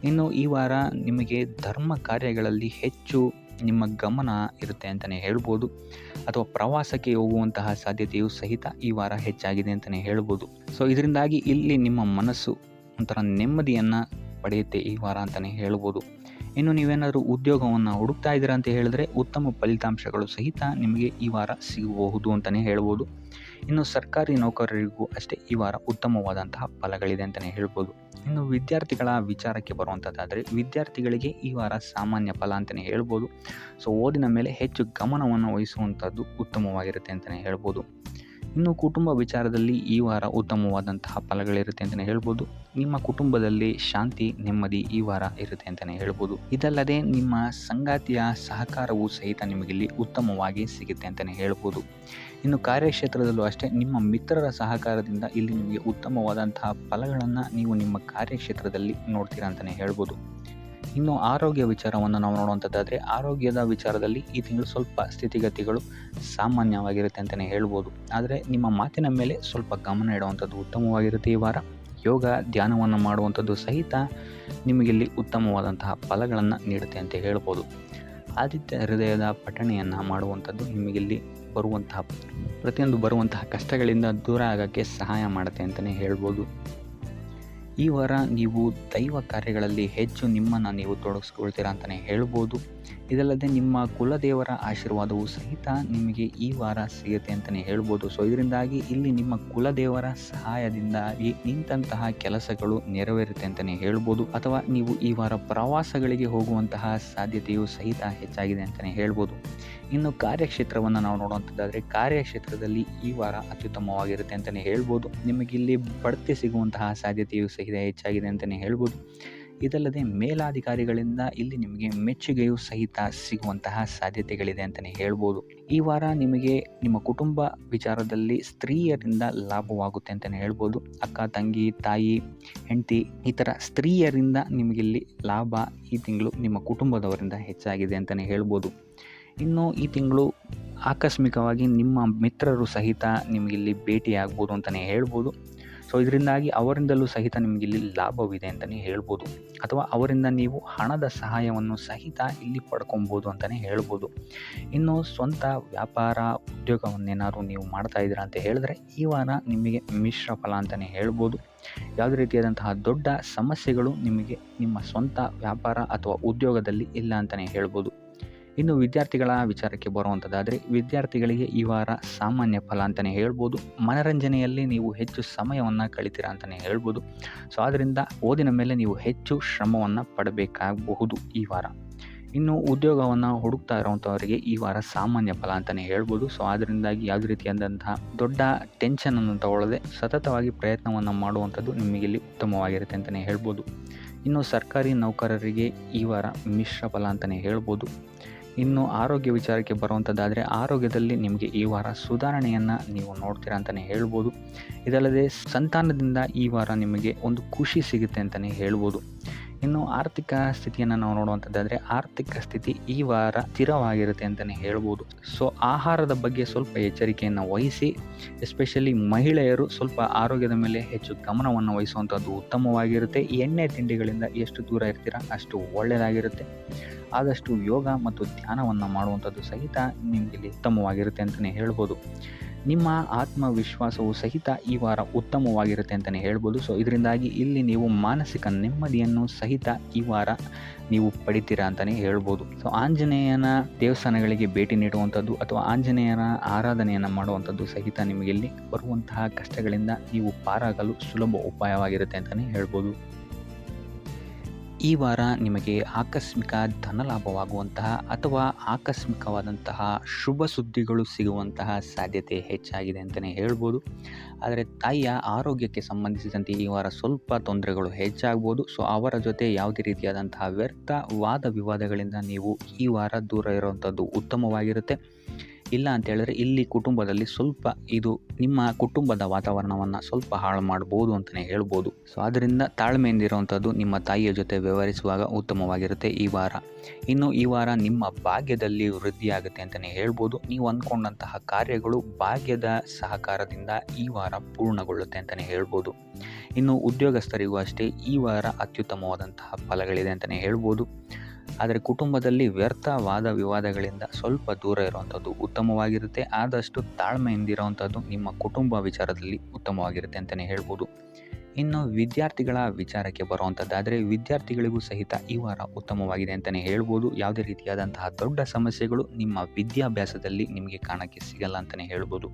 ಇನ್ನು ಈ ವಾರ ನಿಮಗೆ ಧರ್ಮ ಕಾರ್ಯಗಳಲ್ಲಿ ಹೆಚ್ಚು ನಿಮ್ಮ ಗಮನ ಇರುತ್ತೆ ಅಂತಲೇ ಹೇಳ್ಬೋದು, ಅಥವಾ ಪ್ರವಾಸಕ್ಕೆ ಹೋಗುವಂತಹ ಸಾಧ್ಯತೆಯು ಸಹಿತ ಈ ವಾರ ಹೆಚ್ಚಾಗಿದೆ ಅಂತಲೇ ಹೇಳ್ಬೋದು. ಸೊ ಇದರಿಂದಾಗಿ ಇಲ್ಲಿ ನಿಮ್ಮ ಮನಸ್ಸು ಒಂಥರ ನೆಮ್ಮದಿಯನ್ನು ಪಡೆಯುತ್ತೆ ಈ ವಾರ ಅಂತಲೇ ಹೇಳ್ಬೋದು. ಇನ್ನು ನೀವೇನಾದರೂ ಉದ್ಯೋಗವನ್ನು ಹುಡುಕ್ತಾ ಇದ್ದೀರಾ ಅಂತ ಹೇಳಿದ್ರೆ ಉತ್ತಮ ಫಲಿತಾಂಶಗಳು ಸಹಿತ ನಿಮಗೆ ಈ ವಾರ ಸಿಗಬಹುದು ಅಂತಲೇ ಹೇಳ್ಬೋದು. ಇನ್ನು ಸರ್ಕಾರಿ ನೌಕರರಿಗೂ ಅಷ್ಟೇ ಈ ವಾರ ಉತ್ತಮವಾದಂತಹ ಫಲಗಳಿದೆ ಅಂತಲೇ ಹೇಳ್ಬೋದು. ಇನ್ನು ವಿದ್ಯಾರ್ಥಿಗಳ ವಿಚಾರಕ್ಕೆ ಬರುವಂಥದ್ದಾದರೆ ವಿದ್ಯಾರ್ಥಿಗಳಿಗೆ ಈ ವಾರ ಸಾಮಾನ್ಯ ಫಲ ಅಂತಲೇ ಹೇಳ್ಬೋದು. ಸೊ ಓದಿನ ಮೇಲೆ ಹೆಚ್ಚು ಗಮನವನ್ನು ವಹಿಸುವಂಥದ್ದು ಉತ್ತಮವಾಗಿರುತ್ತೆ ಅಂತಲೇ ಹೇಳ್ಬೋದು. ಇನ್ನು ಕುಟುಂಬ ವಿಚಾರದಲ್ಲಿ ಈ ವಾರ ಉತ್ತಮವಾದಂತಹ ಫಲಗಳಿರುತ್ತೆ ಅಂತಲೇ ಹೇಳ್ಬೋದು. ನಿಮ್ಮ ಕುಟುಂಬದಲ್ಲಿ ಶಾಂತಿ ನೆಮ್ಮದಿ ಈ ವಾರ ಇರುತ್ತೆ ಅಂತಲೇ ಹೇಳ್ಬೋದು. ಇದಲ್ಲದೆ ನಿಮ್ಮ ಸಂಗಾತಿಯ ಸಹಕಾರವೂ ಸಹಿತ ನಿಮಗಿಲ್ಲಿ ಉತ್ತಮವಾಗಿ ಸಿಗುತ್ತೆ ಅಂತಲೇ ಹೇಳ್ಬೋದು. ಇನ್ನು ಕಾರ್ಯಕ್ಷೇತ್ರದಲ್ಲೂ ಅಷ್ಟೇ ನಿಮ್ಮ ಮಿತ್ರರ ಸಹಕಾರದಿಂದ ಇಲ್ಲಿ ನಿಮಗೆ ಉತ್ತಮವಾದಂತಹ ಫಲಗಳನ್ನು ನೀವು ನಿಮ್ಮ ಕಾರ್ಯಕ್ಷೇತ್ರದಲ್ಲಿ ನೋಡ್ತೀರಾ ಅಂತಲೇ ಹೇಳ್ಬೋದು. ಇನ್ನು ಆರೋಗ್ಯ ವಿಚಾರವನ್ನು ನಾವು ನೋಡುವಂಥದ್ದಾದರೆ ಆರೋಗ್ಯದ ವಿಚಾರದಲ್ಲಿ ಈ ತಿಂಗಳು ಸ್ವಲ್ಪ ಸ್ಥಿತಿಗತಿಗಳು ಸಾಮಾನ್ಯವಾಗಿರುತ್ತೆ ಅಂತಲೇ ಹೇಳ್ಬೋದು. ಆದರೆ ನಿಮ್ಮ ಮಾತಿನ ಮೇಲೆ ಸ್ವಲ್ಪ ಗಮನ ಇಡುವಂಥದ್ದು ಉತ್ತಮವಾಗಿರುತ್ತೆ ಈ ವಾರ. ಯೋಗ ಧ್ಯಾನವನ್ನು ಮಾಡುವಂಥದ್ದು ಸಹಿತ ನಿಮಗಿಲ್ಲಿ ಉತ್ತಮವಾದಂತಹ ಫಲಗಳನ್ನು ನೀಡುತ್ತೆ ಅಂತ ಹೇಳ್ಬೋದು. ಆದಿತ್ಯ ಹೃದಯದ ಪಠಣೆಯನ್ನು ಮಾಡುವಂಥದ್ದು ನಿಮಗಿಲ್ಲಿ ಬರುವಂತಹ ಕಷ್ಟಗಳಿಂದ ದೂರ ಆಗೋಕ್ಕೆ ಸಹಾಯ ಮಾಡುತ್ತೆ ಅಂತಲೇ ಹೇಳ್ಬೋದು. ಈ ವಾರ ನೀವು ದೈವ ಕಾರ್ಯಗಳಲ್ಲಿ ಹೆಚ್ಚು ನಿಮ್ಮನ್ನು ನೀವು ತೊಡಗಿಸ್ಕೊಳ್ತೀರಾ ಅಂತಲೇ ಹೇಳ್ಬೋದು. ಇದಲ್ಲದೆ ನಿಮ್ಮ ಕುಲದೇವರ ಆಶೀರ್ವಾದವು ಸಹಿತ ನಿಮಗೆ ಈ ವಾರ ಸಿಗುತ್ತೆ ಅಂತಲೇ ಹೇಳ್ಬೋದು. ಸೊ ಇದರಿಂದಾಗಿ ಇಲ್ಲಿ ನಿಮ್ಮ ಕುಲದೇವರ ಸಹಾಯದಿಂದಾಗಿ ನಿಂತಹ ಕೆಲಸಗಳು ನೆರವೇರುತ್ತೆ ಅಂತಲೇ ಹೇಳ್ಬೋದು. ಅಥವಾ ನೀವು ಈ ವಾರ ಪ್ರವಾಸಗಳಿಗೆ ಹೋಗುವಂತಹ ಸಾಧ್ಯತೆಯು ಸಹಿತ ಹೆಚ್ಚಾಗಿದೆ ಅಂತಲೇ ಹೇಳ್ಬೋದು. ಇನ್ನು ಕಾರ್ಯಕ್ಷೇತ್ರವನ್ನು ನಾವು ನೋಡುವಂಥದ್ದಾದರೆ ಕಾರ್ಯಕ್ಷೇತ್ರದಲ್ಲಿ ಈ ವಾರ ಅತ್ಯುತ್ತಮವಾಗಿರುತ್ತೆ ಅಂತಲೇ ಹೇಳ್ಬೋದು. ನಿಮಗಿಲ್ಲಿ ಬಡ್ತಿ ಸಿಗುವಂತಹ ಸಾಧ್ಯತೆಯು ಸಹಿತ ಹೆಚ್ಚಾಗಿದೆ ಅಂತಲೇ ಹೇಳ್ಬೋದು. ಇದಲ್ಲದೆ ಮೇಲಾಧಿಕಾರಿಗಳಿಂದ ಇಲ್ಲಿ ನಿಮಗೆ ಮೆಚ್ಚುಗೆಯೂ ಸಹಿತ ಸಿಗುವಂತಹ ಸಾಧ್ಯತೆಗಳಿದೆ ಅಂತಲೇ ಹೇಳ್ಬೋದು. ಈ ವಾರ ನಿಮಗೆ ನಿಮ್ಮ ಕುಟುಂಬ ವಿಚಾರದಲ್ಲಿ ಸ್ತ್ರೀಯರಿಂದ ಲಾಭವಾಗುತ್ತೆ ಅಂತಲೇ ಹೇಳ್ಬೋದು. ಅಕ್ಕ ತಂಗಿ ತಾಯಿ ಹೆಂಡತಿ ಈ ಥರ ಸ್ತ್ರೀಯರಿಂದ ನಿಮಗಿಲ್ಲಿ ಲಾಭ ಈ ತಿಂಗಳು ನಿಮ್ಮ ಕುಟುಂಬದವರಿಂದ ಹೆಚ್ಚಾಗಿದೆ ಅಂತಲೇ ಹೇಳ್ಬೋದು. ಇನ್ನು ಈ ತಿಂಗಳು ಆಕಸ್ಮಿಕವಾಗಿ ನಿಮ್ಮ ಮಿತ್ರರು ಸಹಿತ ನಿಮಗಿಲ್ಲಿ ಭೇಟಿಯಾಗ್ಬೋದು ಅಂತಲೇ ಹೇಳ್ಬೋದು. ಸೊ ಇದರಿಂದಾಗಿ ಅವರಿಂದಲೂ ಸಹಿತ ನಿಮಗಿಲ್ಲಿ ಲಾಭವಿದೆ ಅಂತಲೇ ಹೇಳ್ಬೋದು. ಅಥವಾ ಅವರಿಂದ ನೀವು ಹಣದ ಸಹಾಯವನ್ನು ಸಹಿತ ಇಲ್ಲಿ ಪಡ್ಕೊಬೋದು ಅಂತಲೇ ಹೇಳ್ಬೋದು. ಇನ್ನು ಸ್ವಂತ ವ್ಯಾಪಾರ ಉದ್ಯೋಗವನ್ನೇನಾದ್ರು ನೀವು ಮಾಡ್ತಾ ಇದ್ದೀರಾ ಅಂತ ಹೇಳಿದ್ರೆ ಈ ವಾರ ನಿಮಗೆ ಮಿಶ್ರ ಫಲ ಅಂತಲೇ ಹೇಳ್ಬೋದು. ಯಾವುದೇ ರೀತಿಯಾದಂತಹ ದೊಡ್ಡ ಸಮಸ್ಯೆಗಳು ನಿಮಗೆ ನಿಮ್ಮ ಸ್ವಂತ ವ್ಯಾಪಾರ ಅಥವಾ ಉದ್ಯೋಗದಲ್ಲಿ ಇಲ್ಲ ಅಂತಲೇ ಹೇಳ್ಬೋದು. ಇನ್ನು ವಿದ್ಯಾರ್ಥಿಗಳ ವಿಚಾರಕ್ಕೆ ಬರುವಂಥದ್ದಾದರೆ ವಿದ್ಯಾರ್ಥಿಗಳಿಗೆ ಈ ವಾರ ಸಾಮಾನ್ಯ ಫಲ ಅಂತಲೇ ಹೇಳ್ಬೋದು. ಮನರಂಜನೆಯಲ್ಲಿ ನೀವು ಹೆಚ್ಚು ಸಮಯವನ್ನು ಕಳಿತೀರಾ ಅಂತಲೇ ಹೇಳ್ಬೋದು. ಸೊ ಆದ್ದರಿಂದ ಓದಿನ ಮೇಲೆ ನೀವು ಹೆಚ್ಚು ಶ್ರಮವನ್ನು ಪಡಬೇಕಾಗಬಹುದು ಈ ವಾರ. ಇನ್ನು ಉದ್ಯೋಗವನ್ನು ಹುಡುಕ್ತಾ ಇರೋವಂಥವರಿಗೆ ಈ ವಾರ ಸಾಮಾನ್ಯ ಫಲ ಅಂತಲೇ ಹೇಳ್ಬೋದು. ಸೊ ಅದರಿಂದಾಗಿ ಯಾವುದೇ ರೀತಿಯಾದಂತಹ ದೊಡ್ಡ ಟೆನ್ಷನನ್ನು ತಗೊಳ್ಳದೆ ಸತತವಾಗಿ ಪ್ರಯತ್ನವನ್ನು ಮಾಡುವಂಥದ್ದು ನಿಮಗಿಲ್ಲಿ ಉತ್ತಮವಾಗಿರುತ್ತೆ ಅಂತಲೇ ಹೇಳ್ಬೋದು. ಇನ್ನು ಸರ್ಕಾರಿ ನೌಕರರಿಗೆ ಈ ವಾರ ಮಿಶ್ರ ಫಲ ಅಂತಲೇ ಹೇಳ್ಬೋದು. ಇನ್ನು ಆರೋಗ್ಯ ವಿಚಾರಕ್ಕೆ ಬರುವಂಥದ್ದಾದರೆ ಆರೋಗ್ಯದಲ್ಲಿ ನಿಮಗೆ ಈ ವಾರ ಸುಧಾರಣೆಯನ್ನು ನೀವು ನೋಡ್ತೀರಾ ಅಂತಲೇ ಹೇಳ್ಬೋದು. ಇದಲ್ಲದೆ ಸಂತಾನದಿಂದ ಈ ವಾರ ನಿಮಗೆ ಒಂದು ಖುಷಿ ಸಿಗುತ್ತೆ ಅಂತಲೇ ಹೇಳ್ಬೋದು. ಇನ್ನು ಆರ್ಥಿಕ ಸ್ಥಿತಿಯನ್ನು ನಾವು ನೋಡುವಂಥದ್ದಾದರೆ ಆರ್ಥಿಕ ಸ್ಥಿತಿ ಈ ವಾರ ಸ್ಥಿರವಾಗಿರುತ್ತೆ ಅಂತಲೇ ಹೇಳ್ಬೋದು. ಸೊ ಆಹಾರದ ಬಗ್ಗೆ ಸ್ವಲ್ಪ ಎಚ್ಚರಿಕೆಯನ್ನು ವಹಿಸಿ, ಎಸ್ಪೆಷಲಿ ಮಹಿಳೆಯರು ಸ್ವಲ್ಪ ಆರೋಗ್ಯದ ಮೇಲೆ ಹೆಚ್ಚು ಗಮನವನ್ನು ವಹಿಸುವಂಥದ್ದು ಉತ್ತಮವಾಗಿರುತ್ತೆ. ಎಣ್ಣೆ ತಿಂಡಿಗಳಿಂದ ಎಷ್ಟು ದೂರ ಇರ್ತೀರಾ ಅಷ್ಟು ಒಳ್ಳೆಯದಾಗಿರುತ್ತೆ. ಆದಷ್ಟು ಯೋಗ ಮತ್ತು ಧ್ಯಾನವನ್ನು ಮಾಡುವಂಥದ್ದು ಸಹಿತ ನಿಮಗಿಲ್ಲಿ ಉತ್ತಮವಾಗಿರುತ್ತೆ ಅಂತಲೇ ಹೇಳ್ಬೋದು. ನಿಮ್ಮ ಆತ್ಮವಿಶ್ವಾಸವು ಸಹಿತ ಈ ವಾರ ಉತ್ತಮವಾಗಿರುತ್ತೆ ಅಂತಲೇ ಹೇಳ್ಬೋದು. ಸೊ ಇದರಿಂದಾಗಿ ಇಲ್ಲಿ ನೀವು ಮಾನಸಿಕ ನೆಮ್ಮದಿಯನ್ನು ಸಹಿತ ಈ ವಾರ ನೀವು ಪಡಿತೀರಾ ಅಂತಲೇ ಹೇಳ್ಬೋದು. ಸೊ ಆಂಜನೇಯನ ದೇವಸ್ಥಾನಗಳಿಗೆ ಭೇಟಿ ನೀಡುವಂಥದ್ದು ಅಥವಾ ಆಂಜನೇಯನ ಆರಾಧನೆಯನ್ನು ಮಾಡುವಂಥದ್ದು ಸಹಿತ ನಿಮಗಿಲ್ಲಿ ಬರುವಂತಹ ಕಷ್ಟಗಳಿಂದ ನೀವು ಪಾರಾಗಲು ಸುಲಭ ಉಪಾಯವಾಗಿರುತ್ತೆ ಅಂತಲೇ ಹೇಳ್ಬೋದು. ಈ ವಾರ ನಿಮಗೆ ಆಕಸ್ಮಿಕ ಧನಲಾಭವಾಗುವಂತಹ ಅಥವಾ ಆಕಸ್ಮಿಕವಾದಂತಹ ಶುಭ ಸುದ್ದಿಗಳು ಸಿಗುವಂತಹ ಸಾಧ್ಯತೆ ಹೆಚ್ಚಾಗಿದೆ ಅಂತಲೇ ಹೇಳ್ಬೋದು. ಆದರೆ ತಾಯಿಯ ಆರೋಗ್ಯಕ್ಕೆ ಸಂಬಂಧಿಸಿದಂತೆ ಈ ವಾರ ಸ್ವಲ್ಪ ತೊಂದರೆಗಳು ಹೆಚ್ಚಾಗ್ಬೋದು. ಸೊ ಅವರ ಜೊತೆ ಯಾವುದೇ ರೀತಿಯಾದಂತಹ ವ್ಯರ್ಥ ವಾದ ವಿವಾದಗಳಿಂದ ನೀವು ಈ ವಾರ ದೂರ ಇರುವಂಥದ್ದು ಉತ್ತಮವಾಗಿರುತ್ತೆ. ಇಲ್ಲ ಅಂತ ಹೇಳಿದ್ರೆ ಇಲ್ಲಿ ಕುಟುಂಬದಲ್ಲಿ ಸ್ವಲ್ಪ ಇದು ನಿಮ್ಮ ಕುಟುಂಬದ ವಾತಾವರಣವನ್ನು ಸ್ವಲ್ಪ ಹಾಳು ಮಾಡ್ಬೋದು ಅಂತಲೇ ಹೇಳ್ಬೋದು. ಸೊ ಅದರಿಂದ ತಾಳ್ಮೆಯಿಂದಿರುವಂಥದ್ದು ನಿಮ್ಮ ತಾಯಿಯ ಜೊತೆ ವ್ಯವಹರಿಸುವಾಗ ಉತ್ತಮವಾಗಿರುತ್ತೆ ಈ ವಾರ. ಇನ್ನು ಈ ವಾರ ನಿಮ್ಮ ಭಾಗ್ಯದಲ್ಲಿ ವೃದ್ಧಿಯಾಗುತ್ತೆ ಅಂತಲೇ ಹೇಳ್ಬೋದು. ನೀವು ಅಂದ್ಕೊಂಡಂತಹ ಕಾರ್ಯಗಳು ಭಾಗ್ಯದ ಸಹಕಾರದಿಂದ ಈ ವಾರ ಪೂರ್ಣಗೊಳ್ಳುತ್ತೆ ಅಂತಲೇ ಹೇಳ್ಬೋದು. ಇನ್ನು ಉದ್ಯೋಗಸ್ಥರಿಗೂ ಅಷ್ಟೇ ಈ ವಾರ ಅತ್ಯುತ್ತಮವಾದಂತಹ ಫಲಗಳಿದೆ ಅಂತಲೇ ಹೇಳ್ಬೋದು. ಆದರೆ ಕುಟುಂಬದಲ್ಲಿ ವ್ಯರ್ಥ ವಾದ ವಿವಾದಗಳಿಂದ ಸ್ವಲ್ಪ ದೂರ ಇರುವಂಥದ್ದು ಉತ್ತಮವಾಗಿರುತ್ತೆ. ಆದಷ್ಟು ತಾಳ್ಮೆಯಿಂದಿರುವಂಥದ್ದು ನಿಮ್ಮ ಕುಟುಂಬ ವಿಚಾರದಲ್ಲಿ ಉತ್ತಮವಾಗಿರುತ್ತೆ ಅಂತಲೇ ಹೇಳ್ಬೋದು. ಇನ್ನು ವಿದ್ಯಾರ್ಥಿಗಳ ವಿಚಾರಕ್ಕೆ ಬರುವಂಥದ್ದಾದರೆ ವಿದ್ಯಾರ್ಥಿಗಳಿಗೂ ಸಹಿತ ಈ ವಾರ ಉತ್ತಮವಾಗಿದೆ ಅಂತಲೇ ಹೇಳ್ಬೋದು. ಯಾವುದೇ ರೀತಿಯಾದಂತಹ ದೊಡ್ಡ ಸಮಸ್ಯೆಗಳು ನಿಮ್ಮ ವಿದ್ಯಾಭ್ಯಾಸದಲ್ಲಿ ನಿಮಗೆ ಕಾಣಕ್ಕೆ ಸಿಗಲ್ಲ ಅಂತಲೇ ಹೇಳ್ಬೋದು.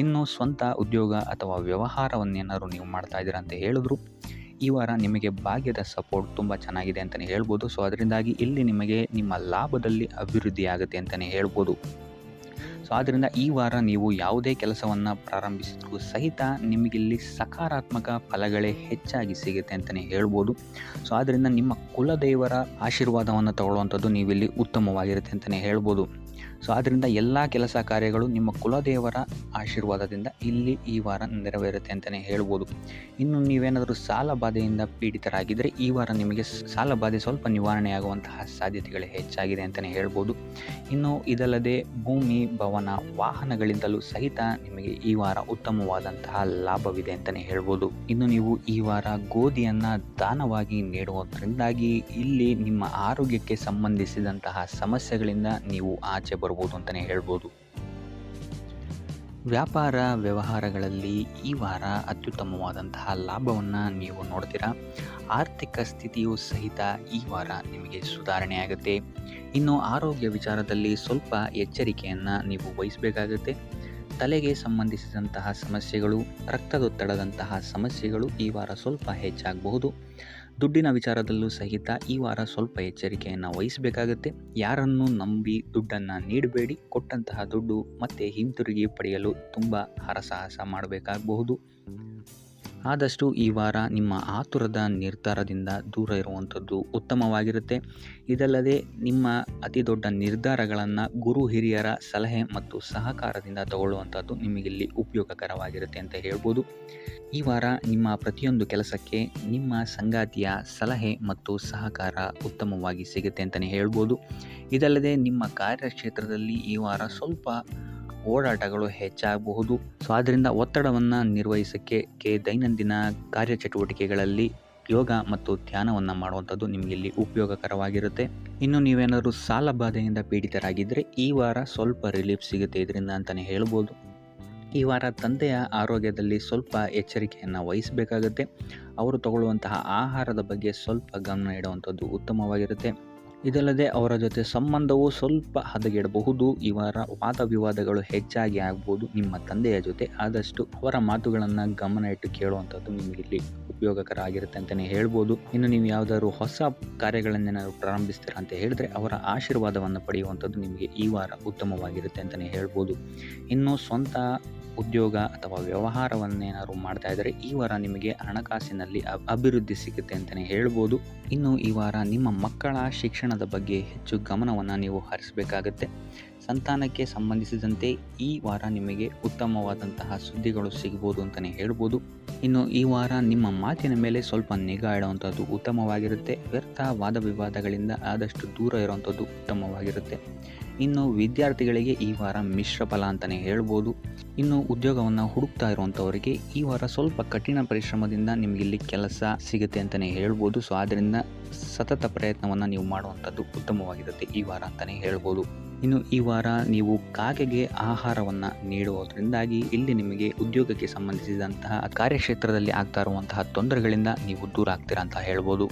ಇನ್ನು ಸ್ವಂತ ಉದ್ಯೋಗ ಅಥವಾ ವ್ಯವಹಾರವನ್ನೇನಾದ್ರು ನೀವು ಮಾಡ್ತಾ ಇದ್ದೀರಾ ಅಂತ ಹೇಳಿದ್ರು ಈ ವಾರ ನಿಮಗೆ ಭಾಗ್ಯದ ಸಪೋರ್ಟ್ ತುಂಬ ಚೆನ್ನಾಗಿದೆ ಅಂತಲೇ ಹೇಳ್ಬೋದು. ಸೊ ಅದರಿಂದಾಗಿ ಇಲ್ಲಿ ನಿಮಗೆ ನಿಮ್ಮ ಲಾಭದಲ್ಲಿ ಅಭಿವೃದ್ಧಿ ಆಗುತ್ತೆ ಅಂತಲೇ ಹೇಳ್ಬೋದು. ಸೊ ಆದ್ದರಿಂದ ಈ ವಾರ ನೀವು ಯಾವುದೇ ಕೆಲಸವನ್ನು ಪ್ರಾರಂಭಿಸಿದ್ರೂ ಸಹಿತ ನಿಮಗಿಲ್ಲಿ ಸಕಾರಾತ್ಮಕ ಫಲಗಳೇ ಹೆಚ್ಚಾಗಿ ಸಿಗುತ್ತೆ ಅಂತಲೇ ಹೇಳ್ಬೋದು. ಸೊ ಆದ್ದರಿಂದ ನಿಮ್ಮ ಕುಲದೇವರ ಆಶೀರ್ವಾದವನ್ನು ತಗೊಳ್ಳುವಂಥದ್ದು ನೀವಿಲ್ಲಿ ಉತ್ತಮವಾಗಿರುತ್ತೆ ಅಂತಲೇ ಹೇಳ್ಬೋದು. ಸೊ ಆದ್ದರಿಂದ ಎಲ್ಲ ಕೆಲಸ ಕಾರ್ಯಗಳು ನಿಮ್ಮ ಕುಲದೇವರ ಆಶೀರ್ವಾದದಿಂದ ಇಲ್ಲಿ ಈ ವಾರ ನೆರವೇರುತ್ತೆ ಅಂತಲೇ ಹೇಳ್ಬೋದು. ಇನ್ನು ನೀವೇನಾದರೂ ಸಾಲ ಬಾಧೆಯಿಂದ ಪೀಡಿತರಾಗಿದ್ದರೆ ಈ ವಾರ ನಿಮಗೆ ಸಾಲ ಬಾಧೆ ಸ್ವಲ್ಪ ನಿವಾರಣೆಯಾಗುವಂತಹ ಸಾಧ್ಯತೆಗಳು ಹೆಚ್ಚಾಗಿದೆ ಅಂತಲೇ ಹೇಳ್ಬೋದು. ಇನ್ನು ಇದಲ್ಲದೆ ಭೂಮಿ, ಭವನ, ವಾಹನಗಳಿಂದಲೂ ಸಹಿತ ನಿಮಗೆ ಈ ವಾರ ಉತ್ತಮವಾದಂತಹ ಲಾಭವಿದೆ ಅಂತಲೇ ಹೇಳ್ಬೋದು. ಇನ್ನು ನೀವು ಈ ವಾರ ಗೋಧಿಯನ್ನು ದಾನವಾಗಿ ನೀಡುವುದರಿಂದಾಗಿ ಇಲ್ಲಿ ನಿಮ್ಮ ಆರೋಗ್ಯಕ್ಕೆ ಸಂಬಂಧಿಸಿದಂತಹ ಸಮಸ್ಯೆಗಳಿಂದ ನೀವು ಆಚೆ ಬರ್ಬೋದು ಅಂತಲೇ ಹೇಳ್ಬೋದು. ವ್ಯಾಪಾರ ವ್ಯವಹಾರಗಳಲ್ಲಿ ಈ ವಾರ ಅತ್ಯುತ್ತಮವಾದಂತಹ ಲಾಭವನ್ನು ನೀವು ನೋಡ್ತೀರಾ. ಆರ್ಥಿಕ ಸ್ಥಿತಿಯೂ ಸಹಿತ ಈ ವಾರ ನಿಮಗೆ ಸುಧಾರಣೆಯಾಗುತ್ತೆ. ಇನ್ನು ಆರೋಗ್ಯ ವಿಚಾರದಲ್ಲಿ ಸ್ವಲ್ಪ ಎಚ್ಚರಿಕೆಯನ್ನು ನೀವು ವಹಿಸಬೇಕಾಗುತ್ತೆ. ತಲೆಗೆ ಸಂಬಂಧಿಸಿದಂತಹ ಸಮಸ್ಯೆಗಳು, ರಕ್ತದೊತ್ತಡದಂತಹ ಸಮಸ್ಯೆಗಳು ಈ ವಾರ ಸ್ವಲ್ಪ ಹೆಚ್ಚಾಗಬಹುದು. ದುಡ್ಡಿನ ವಿಚಾರದಲ್ಲೂ ಸಹಿತ ಈ ವಾರ ಸ್ವಲ್ಪ ಎಚ್ಚರಿಕೆಯನ್ನು ವಹಿಸಬೇಕಾಗುತ್ತೆ. ಯಾರನ್ನು ನಂಬಿ ದುಡ್ಡನ್ನು ನೀಡಬೇಡಿ. ಕೊಟ್ಟಂತಹ ದುಡ್ಡು ಮತ್ತೆ ಹಿಂತಿರುಗಿ ಪಡೆಯಲು ತುಂಬ ಹರಸಾಹಸ ಮಾಡಬೇಕಾಗಬಹುದು. ಆದಷ್ಟು ಈ ವಾರ ನಿಮ್ಮ ಆತುರದ ನಿರ್ಧಾರದಿಂದ ದೂರ ಇರುವಂಥದ್ದು ಉತ್ತಮವಾಗಿರುತ್ತೆ. ಇದಲ್ಲದೆ ನಿಮ್ಮ ಅತಿ ದೊಡ್ಡ ನಿರ್ಧಾರಗಳನ್ನು ಗುರು ಹಿರಿಯರ ಸಲಹೆ ಮತ್ತು ಸಹಕಾರದಿಂದ ತಗೊಳ್ಳುವಂಥದ್ದು ನಿಮಗಿಲ್ಲಿ ಉಪಯೋಗಕರವಾಗಿರುತ್ತೆ ಅಂತ ಹೇಳ್ಬೋದು. ಈ ವಾರ ನಿಮ್ಮ ಪ್ರತಿಯೊಂದು ಕೆಲಸಕ್ಕೆ ನಿಮ್ಮ ಸಂಗಾತಿಯ ಸಲಹೆ ಮತ್ತು ಸಹಕಾರ ಉತ್ತಮವಾಗಿ ಸಿಗುತ್ತೆ ಅಂತಲೇ ಹೇಳ್ಬೋದು. ಇದಲ್ಲದೆ ನಿಮ್ಮ ಕಾರ್ಯಕ್ಷೇತ್ರದಲ್ಲಿ ಈ ವಾರ ಸ್ವಲ್ಪ ಓಡಾಟಗಳು ಹೆಚ್ಚಾಗಬಹುದು. ಸೊ ಆದ್ದರಿಂದ ಒತ್ತಡವನ್ನು ನಿರ್ವಹಿಸೋಕ್ಕೆ ದೈನಂದಿನ ಕಾರ್ಯಚಟುವಟಿಕೆಗಳಲ್ಲಿ ಯೋಗ ಮತ್ತು ಧ್ಯಾನವನ್ನು ಮಾಡುವಂಥದ್ದು ನಿಮಗಿಲ್ಲಿ ಉಪಯೋಗಕರವಾಗಿರುತ್ತೆ. ಇನ್ನು ನೀವೇನಾದರೂ ಸಾಲ ಬಾಧೆಯಿಂದ ಪೀಡಿತರಾಗಿದ್ದರೆ ಈ ವಾರ ಸ್ವಲ್ಪ ರಿಲೀಫ್ ಸಿಗುತ್ತೆ ಇದರಿಂದ ಅಂತಲೇ ಹೇಳ್ಬೋದು. ಈ ವಾರ ತಂದೆಯ ಆರೋಗ್ಯದಲ್ಲಿ ಸ್ವಲ್ಪ ಎಚ್ಚರಿಕೆಯನ್ನು ವಹಿಸಬೇಕಾಗುತ್ತೆ. ಅವರು ತಗೊಳ್ಳುವಂತಹ ಆಹಾರದ ಬಗ್ಗೆ ಸ್ವಲ್ಪ ಗಮನ ಇಡುವಂಥದ್ದು ಉತ್ತಮವಾಗಿರುತ್ತೆ. ಇದಲ್ಲದೆ ಅವರ ಜೊತೆ ಸಂಬಂಧವು ಸ್ವಲ್ಪ ಹದಗೆಡಬಹುದು. ಈ ವಾರ ವಾದ ವಿವಾದಗಳು ಹೆಚ್ಚಾಗಿ ಆಗ್ಬೋದು ನಿಮ್ಮ ತಂದೆಯ ಜೊತೆ. ಆದಷ್ಟು ಅವರ ಮಾತುಗಳನ್ನು ಗಮನ ಇಟ್ಟು ಕೇಳುವಂಥದ್ದು ನಿಮಗಿಲ್ಲಿ ಉಪಯೋಗಕರ ಆಗಿರುತ್ತೆ ಅಂತಲೇ ಹೇಳ್ಬೋದು. ಇನ್ನು ನೀವು ಯಾವುದಾದ್ರು ಹೊಸ ಕಾರ್ಯಗಳನ್ನೇನಾದ್ರು ಪ್ರಾರಂಭಿಸ್ತೀರಾ ಅಂತ ಹೇಳಿದ್ರೆ ಅವರ ಆಶೀರ್ವಾದವನ್ನು ಪಡೆಯುವಂಥದ್ದು ನಿಮಗೆ ಈ ವಾರ ಉತ್ತಮವಾಗಿರುತ್ತೆ ಅಂತಲೇ ಹೇಳ್ಬೋದು. ಇನ್ನು ಸ್ವಂತ ಉದ್ಯೋಗ ಅಥವಾ ವ್ಯವಹಾರವನ್ನೇನಾದ್ರು ಮಾಡ್ತಾ ಇದ್ದರೆ ಈ ವಾರ ನಿಮಗೆ ಹಣಕಾಸಿನಲ್ಲಿ ಅಭಿವೃದ್ಧಿ ಸಿಗುತ್ತೆ ಅಂತಲೇ ಹೇಳ್ಬೋದು. ಇನ್ನು ಈ ವಾರ ನಿಮ್ಮ ಮಕ್ಕಳ ಶಿಕ್ಷಣದ ಬಗ್ಗೆ ಹೆಚ್ಚು ಗಮನವನ್ನು ನೀವು ಹರಿಸಬೇಕಾಗತ್ತೆ. ಸಂತಾನಕ್ಕೆ ಸಂಬಂಧಿಸಿದಂತೆ ಈ ವಾರ ನಿಮಗೆ ಉತ್ತಮವಾದಂತಹ ಸುದ್ದಿಗಳು ಸಿಗ್ಬೋದು ಅಂತಲೇ ಹೇಳ್ಬೋದು. ಇನ್ನು ಈ ವಾರ ನಿಮ್ಮ ಮಾತಿನ ಮೇಲೆ ಸ್ವಲ್ಪ ನಿಗಾ ಇಡುವಂಥದ್ದು ಉತ್ತಮವಾಗಿರುತ್ತೆ. ವ್ಯರ್ಥ ವಾದ ವಿವಾದಗಳಿಂದ ಆದಷ್ಟು ದೂರ ಇರುವಂಥದ್ದು ಉತ್ತಮವಾಗಿರುತ್ತೆ. ಇನ್ನು ವಿದ್ಯಾರ್ಥಿಗಳಿಗೆ ಈ ವಾರ ಮಿಶ್ರ ಫಲ ಅಂತಲೇ ಹೇಳ್ಬೋದು. ಇನ್ನು ಉದ್ಯೋಗವನ್ನು ಹುಡುಕ್ತಾ ಇರುವಂಥವರಿಗೆ ಈ ವಾರ ಸ್ವಲ್ಪ ಕಠಿಣ ಪರಿಶ್ರಮದಿಂದ ನಿಮಗಿಲ್ಲಿ ಕೆಲಸ ಸಿಗುತ್ತೆ ಅಂತಲೇ ಹೇಳ್ಬೋದು. ಸೊ ಆದ್ದರಿಂದ ಸತತ ಪ್ರಯತ್ನವನ್ನು ನೀವು ಮಾಡುವಂಥದ್ದು ಉತ್ತಮವಾಗಿರುತ್ತೆ ಈ ವಾರ ಅಂತಲೇ ಹೇಳ್ಬೋದು. ಇನ್ನು ಈ ವಾರ ನೀವು ಕಾಗೆಗೆ ಆಹಾರವನ್ನು ನೀಡುವುದರಿಂದಾಗಿ ಇಲ್ಲಿ ನಿಮಗೆ ಉದ್ಯೋಗಕ್ಕೆ ಸಂಬಂಧಿಸಿದಂತಹ ಕಾರ್ಯಕ್ಷೇತ್ರದಲ್ಲಿ ಆಗ್ತಾ ಇರುವಂತಹ ತೊಂದರೆಗಳಿಂದ ನೀವು ದೂರ ಆಗ್ತೀರಾ ಅಂತ ಹೇಳ್ಬೋದು.